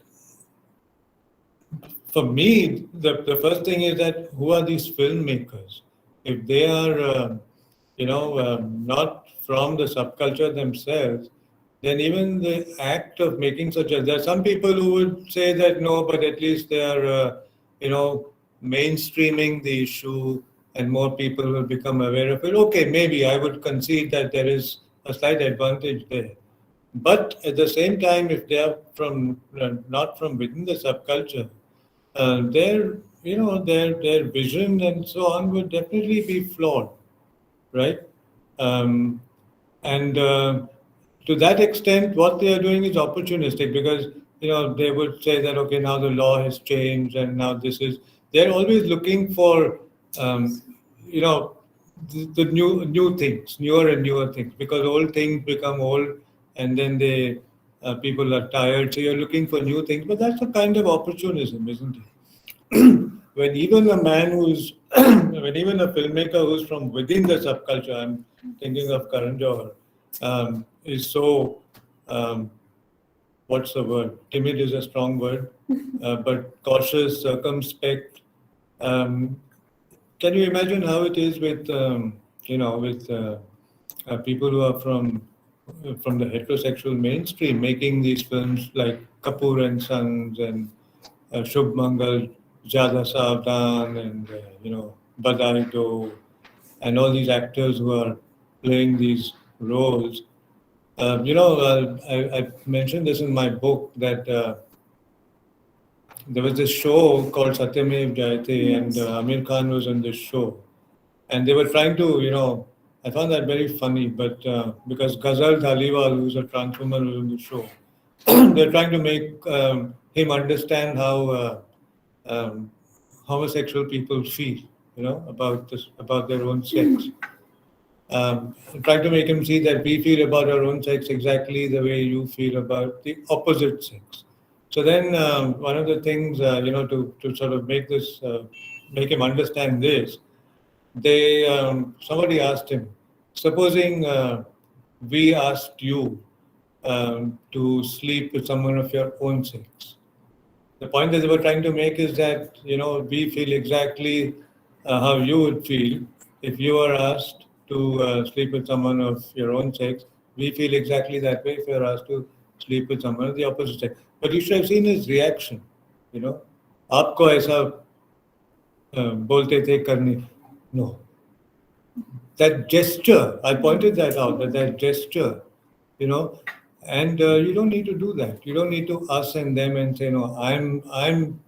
for me, the first thing is that who are these filmmakers? If they are, not from the subculture themselves, then even the act of making such a, there are some people who would say that no, but at least they are, mainstreaming the issue and more people will become aware of it. Okay, maybe I would concede that there is a slight advantage there. But at the same time, if they are from not from within the subculture, their vision and so on would definitely be flawed, right? Um, and to that extent, what they are doing is opportunistic, because they would say that okay, now the law has changed and now this is. They're always looking for um, you know the new things, newer and newer things, because old things become old, and then they people are tired. So you're looking for new things, but that's a kind of opportunism, isn't it? When even a man who's when even a filmmaker who's from within the subculture, I'm thinking of Karan Johar, is so um, what's the word? Timid is a strong word, but cautious, circumspect. Um, can you imagine how it is with with people who are from the heterosexual mainstream making these films like Kapoor and Sons and Shubh Mangal, Jada Savdan, and Badai Do, and all these actors who are playing these roles. I mentioned this in my book that there was this show called Satyamev Jayate, and Amir Khan was on this show, and they were trying to, I found that very funny, but because Ghazal Dhaliwal, who's a transformer, was on the show, they're trying to make him understand how homosexual people feel, about this, about their own sex. Trying to make him see that we feel about our own sex exactly the way you feel about the opposite sex. So then, one of the things, to sort of make him understand this, somebody asked him, supposing we asked you to sleep with someone of your own sex. The point that they were trying to make is that, we feel exactly how you would feel if you were asked to sleep with someone of your own sex. We feel exactly that way if you're asked to sleep with someone of the opposite sex. But you should have seen his reaction. You know, आपको ऐसा बोलते थे करने. No. That gesture, I pointed that out, that gesture, you know, and you don't need to do that. You don't need to us and them and say, no, I'm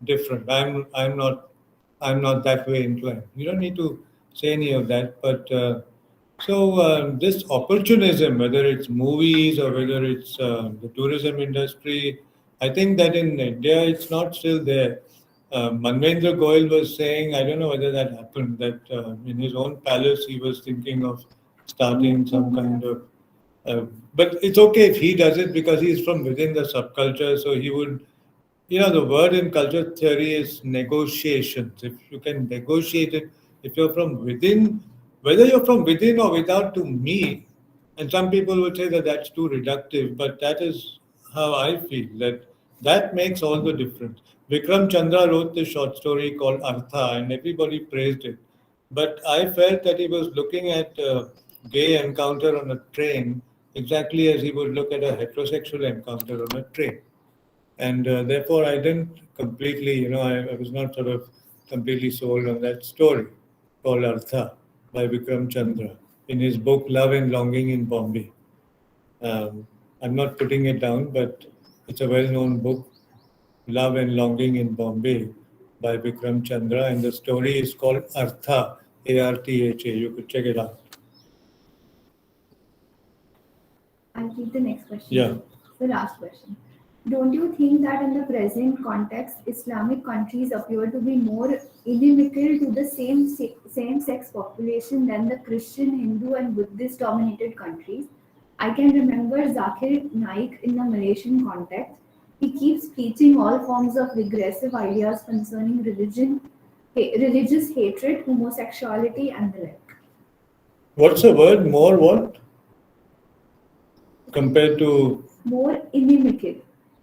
different. I'm not that way inclined. You don't need to say any of that. But this opportunism, whether it's movies or whether it's the tourism industry, I think that in India it's not still there. Manvendra Goyal was saying, I don't know whether that happened, that in his own palace he was thinking of starting some kind of. Uh, but it's okay if he does it because he's from within the subculture, so he would. The word in culture theory is negotiations. If you can negotiate it, if you're from within, whether you're from within or without, to me, and some people would say that that's too reductive, but that is how I feel, that makes all the difference. Vikram Chandra wrote this short story called Artha, and everybody praised it. But I felt that he was looking at a gay encounter on a train exactly as he would look at a heterosexual encounter on a train. And therefore I didn't completely, I was not sort of completely sold on that story called Artha by Vikram Chandra in his book Love and Longing in Bombay. I'm not putting it down, but it's a well-known book, Love and Longing in Bombay by Vikram Chandra, and the story is called Artha, Artha. You could check it out. I'll read the next question. Yeah. The last question. Don't you think that in the present context, Islamic countries appear to be more inimical to the same-sex population than the Christian, Hindu, and Buddhist-dominated countries? I can remember Zakir Naik in the Malaysian context. He keeps preaching all forms of regressive ideas concerning religion, religious hatred, homosexuality, and the like. What's the word? More what? Compared to? More inimical.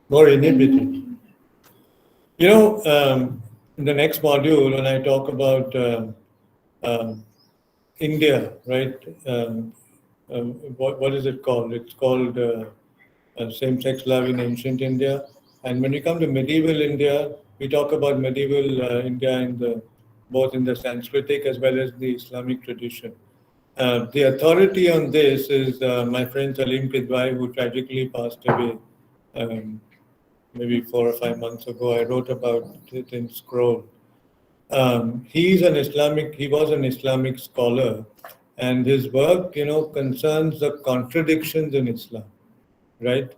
More inhibited. In the next module, when I talk about India, right? What is it called? It's called same-sex love in ancient India. And when we come to medieval India, we talk about medieval India both in the Sanskritic as well as the Islamic tradition. The authority on this is my friend Salim Kidwai, who tragically passed away maybe 4 or 5 months ago. I wrote about it in Scroll. He was an Islamic scholar, and his work, concerns the contradictions in Islam, right?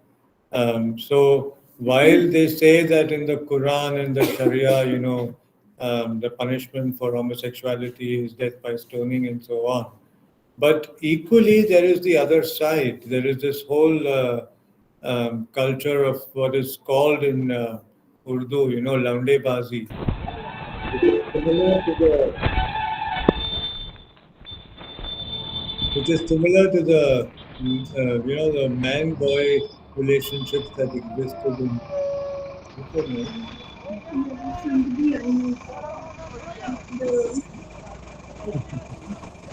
So while they say that in the Quran and the Sharia, the punishment for homosexuality is death by stoning and so on, but equally there is the other side. There is this whole culture of what is called in Urdu, laundebazi, which is similar to the the man-boy relationships that existed in.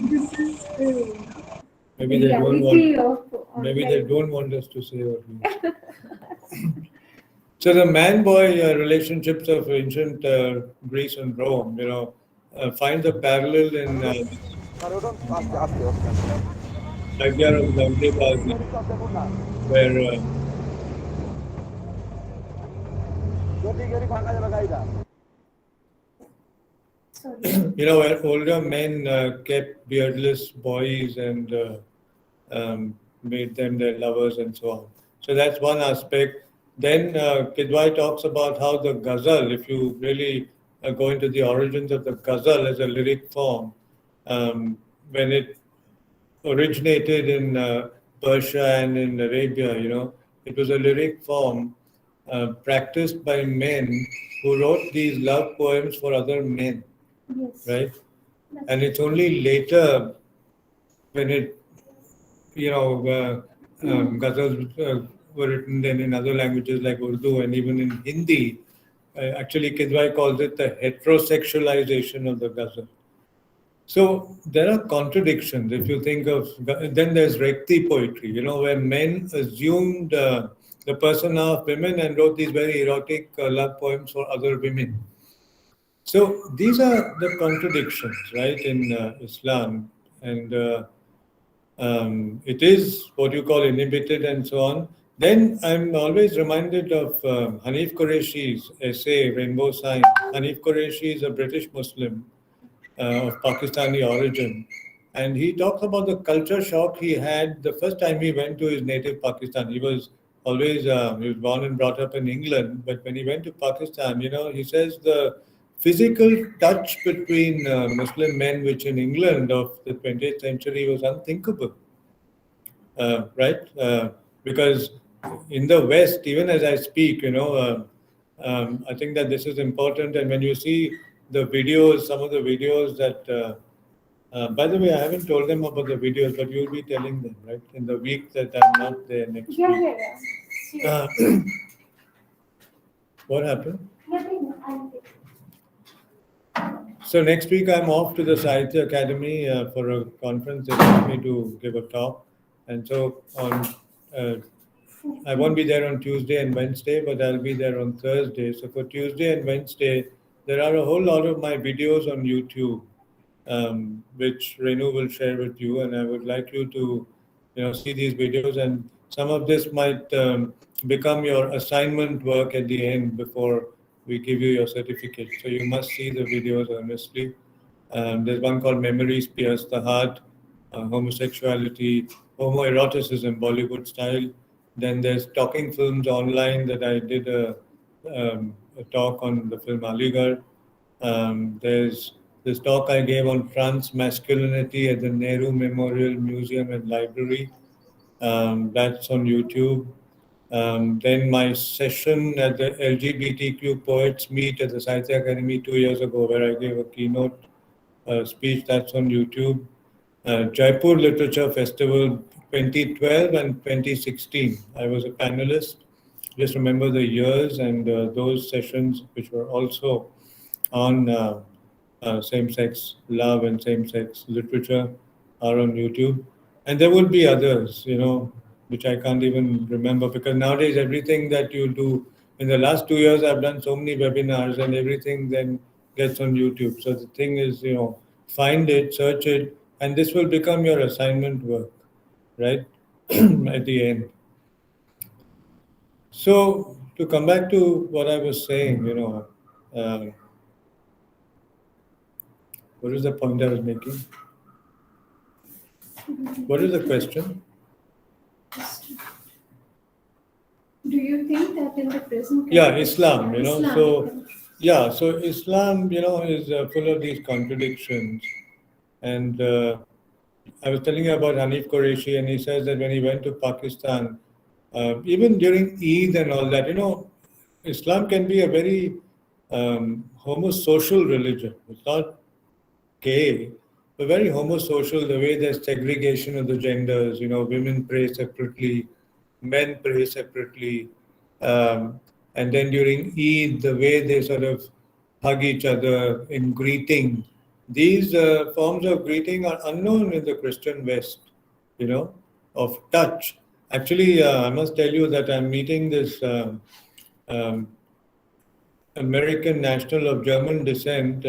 This is Maybe they don't want. Maybe they don't want us to say what we. So the man-boy relationships of ancient Greece and Rome, find a parallel in idea of Laundebazi, where Sorry. Where older men kept beardless boys and made them their lovers and so on. So that's one aspect. Then Kidwai talks about how the ghazal, if you really go into the origins of the ghazal as a lyric form, when it originated in Persia and in Arabia, it was a lyric form practiced by men who wrote these love poems for other men, Yes. right? And it's only later when ghazals were written then in other languages like Urdu and even in Hindi. Actually, Kidwai calls it the heterosexualization of the ghazal. So there are contradictions. If you think of, then there's Rekti poetry, where men assumed the persona of women and wrote these very erotic love poems for other women. So these are the contradictions, right, in Islam. And it is what you call inhibited and so on. Then I'm always reminded of Hanif Qureshi's essay, Rainbow Sign. Hanif Qureshi is a British Muslim of Pakistani origin. And he talks about the culture shock he had the first time he went to his native Pakistan. He was born and brought up in England, but when he went to Pakistan, he says the physical touch between Muslim men, which in England of the 20th century was unthinkable, right? Because in the West, even as I speak, I think that this is important. And when you see the videos, some of the videos that, by the way, I haven't told them about the videos, but you'll be telling them, right? In the week that I'm not there next Yeah, week. yeah, yeah. Uh, what happened? Nothing. I'm So next week I'm off to the Sahitya Academy for a conference. They asked me to give a talk, and so uh, I won't be there on Tuesday and Wednesday, but I'll be there on Thursday. So for Tuesday and Wednesday, there are a whole lot of my videos on YouTube, which Renu will share with you, and I would like you to, see these videos, and some of this might become your assignment work at the end before we give you your certificate. So you must see the videos earnestly. There's one called Memories Pierce the Heart, Homosexuality, Homoeroticism, Bollywood style. Then there's talking films online that I did a talk on the film Aligarh. There's this talk I gave on trans masculinity at the Nehru Memorial Museum and Library. That's on YouTube. Then my session at the LGBTQ Poets Meet at the Sahitya Academy 2 years ago, where I gave a keynote speech, that's on YouTube. Jaipur Literature Festival 2012 and 2016. I was a panelist. Just remember the years and those sessions, which were also on same-sex love and same-sex literature, are on YouTube. And there will be others, which I can't even remember because nowadays everything that you do, in the last 2 years, I've done so many webinars and everything then gets on YouTube. So the thing is, find it, search it, and this will become your assignment work, right? At the end. So to come back to what I was saying, um, what is the point I was making? What is the question? Do you think that in the present Yeah, Islam, Islam, So, yeah, so Islam, is full of these contradictions. And I was telling you about Hanif Qureshi, and he says that when he went to Pakistan, even during Eid and all that, Islam can be a very homosocial religion. It's not gay, but very homosocial, the way there's segregation of the genders, women pray separately, men pray separately. Um, and then during Eid, the way they sort of hug each other in greeting. These forms of greeting are unknown in the Christian West, of touch. Actually, I must tell you that I'm meeting this um, American national of German descent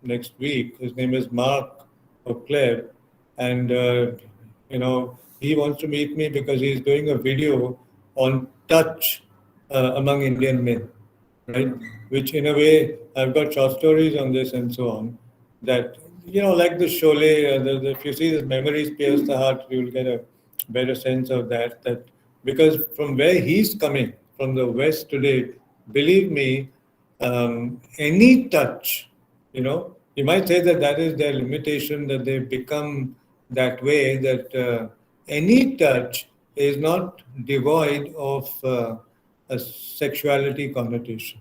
next week. His name is Mark O'Clair, and he wants to meet me because he's doing a video on touch among Indian men, right? Which, in a way, I've got short stories on this and so on. That, like the Sholay, if you see the memories pierce the heart, you'll get a better sense of that. That because from where he's coming, from the West today, believe me, any touch, you might say that that is their limitation, that they've become that way, that any touch is not devoid of a sexuality connotation,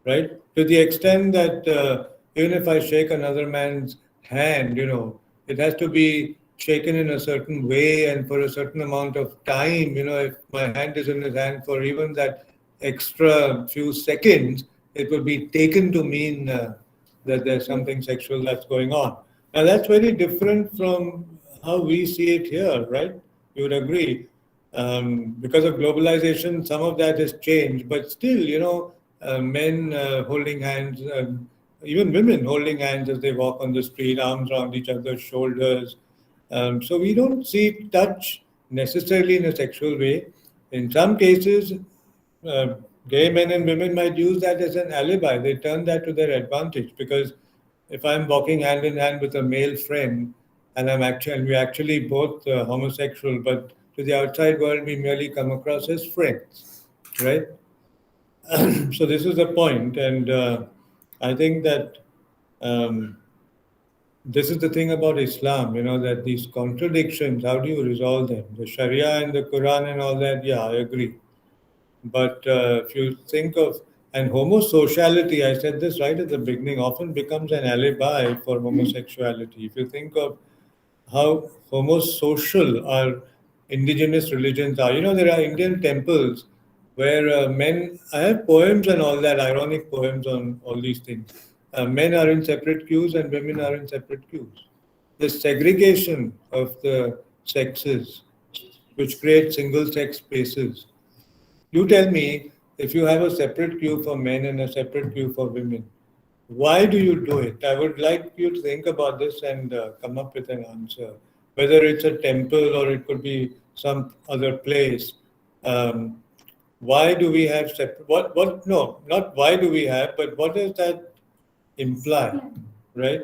right? To the extent that even if I shake another man's hand, it has to be shaken in a certain way and for a certain amount of time. If my hand is in his hand for even that extra few seconds, it will be taken to mean that there's something sexual that's going on. Now, that's very different from how we see it here, right? You would agree. Because of globalization, some of that has changed, but still, men holding hands, even women holding hands as they walk on the street, arms around each other's shoulders. So we don't see touch necessarily in a sexual way. In some cases, uh, gay men and women might use that as an alibi. They turn that to their advantage because if I'm walking hand in hand with a male friend and we're actually both homosexual, but to the outside world we merely come across as friends, right? So this is the point, and I think that um, this is the thing about Islam, that these contradictions, how do you resolve them? The Sharia and the Quran and all that, yeah, I agree. But if you think of, and homosociality, I said this right at the beginning, often becomes an alibi for homosexuality. If you think of how homosocial our indigenous religions are, there are Indian temples where men, I have poems and all that, ironic poems on all these things. Men are in separate queues and women are in separate queues. The segregation of the sexes, which creates single sex spaces. You tell me, if you have a separate queue for men and a separate queue for women, why do you do it? I would like you to think about this and come up with an answer. Whether it's a temple or it could be some other place. Um, why do we have separate? What? No, not why do we have, but what does that imply, right?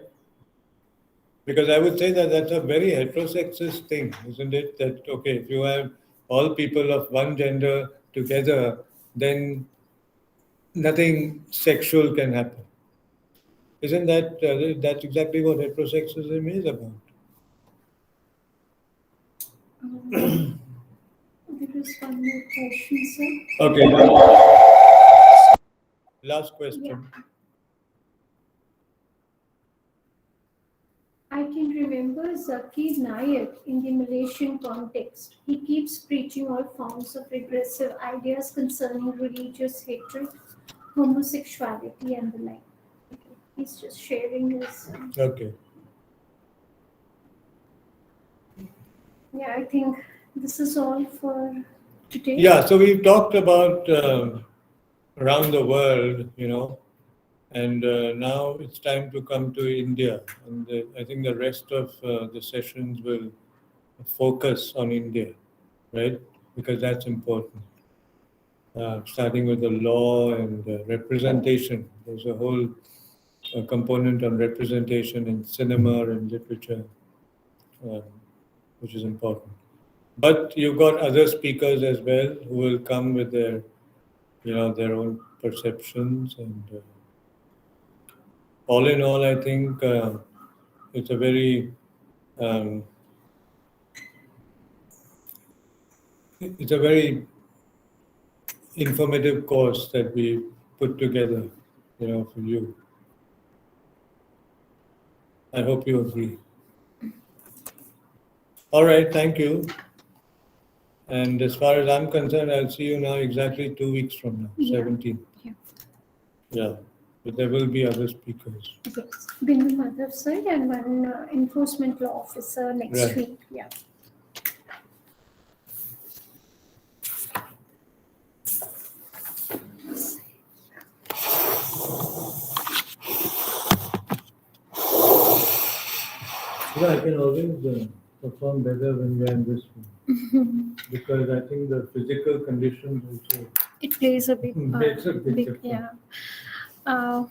Because I would say that that's a very heterosexist thing, isn't it? That, okay, if you have all people of one gender together, then nothing sexual can happen. Isn't that's exactly what heterosexism is about? There is one more question, sir. Okay, last question. Yeah. I can remember Zakir Naik in the Malaysian context. He keeps preaching all forms of regressive ideas concerning religious hatred, homosexuality, and the like. Okay. He's just sharing his. Okay. Yeah, I think this is all for today. Yeah, so we've talked about around the world, and now it's time to come to India. And I think the rest of the sessions will focus on India, right? Because that's important. Starting with the law and representation. There's a whole component on representation in cinema and literature, uh, which is important. But you've got other speakers as well who will come with their own perceptions. And all in all, I think it's a very um, it's a very informative course that we put together, for you. I hope you agree. All right, thank you. And as far as I'm concerned, I'll see you now exactly 2 weeks from now, 17th. Yeah. Yeah, but there will be other speakers. Yes. Bindu Madhav sir and one enforcement law officer next Right. week. Yeah. Yeah, I can always perform better when we are in this room because I think the physical conditions also it plays a big Makes a big big, difference. yeah. Uh,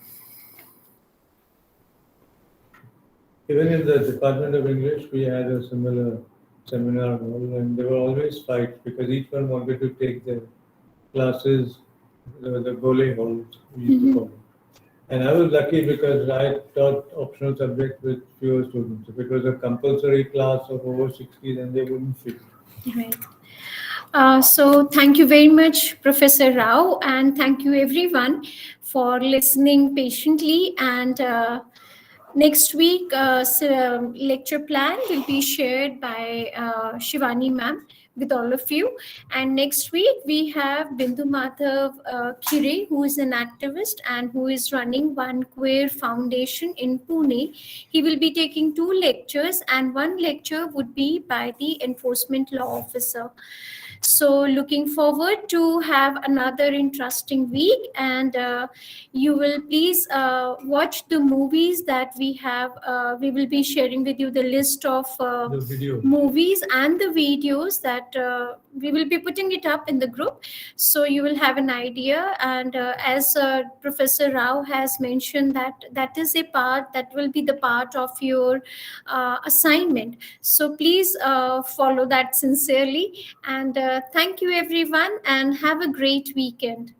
Even in the Department of English, we had a similar seminar, and there were always fights because each one wanted to take their classes, the gole halls, we used to call them. And I was lucky because I taught optional subjects with fewer students. If it was a compulsory class of over 60, then they wouldn't fit. right. So thank you very much, Professor Rao, and thank you everyone for listening patiently. And next week, lecture plan will be shared by Shivani ma'am with all of you. And next week we have Bindu Madhav Khire, who is an activist and who is running One Queer Foundation in Pune. He will be taking 2 lectures, and 1 lecture would be by the enforcement law officer. So looking forward to have another interesting week, and you will please watch the movies that we have. We will be sharing with you the list of The video. movies and the videos that we will be putting it up in the group, so you will have an idea. And as Professor Rao has mentioned, that is a part that will be the part of your assignment. So please follow that sincerely. And thank you, everyone, and have a great weekend.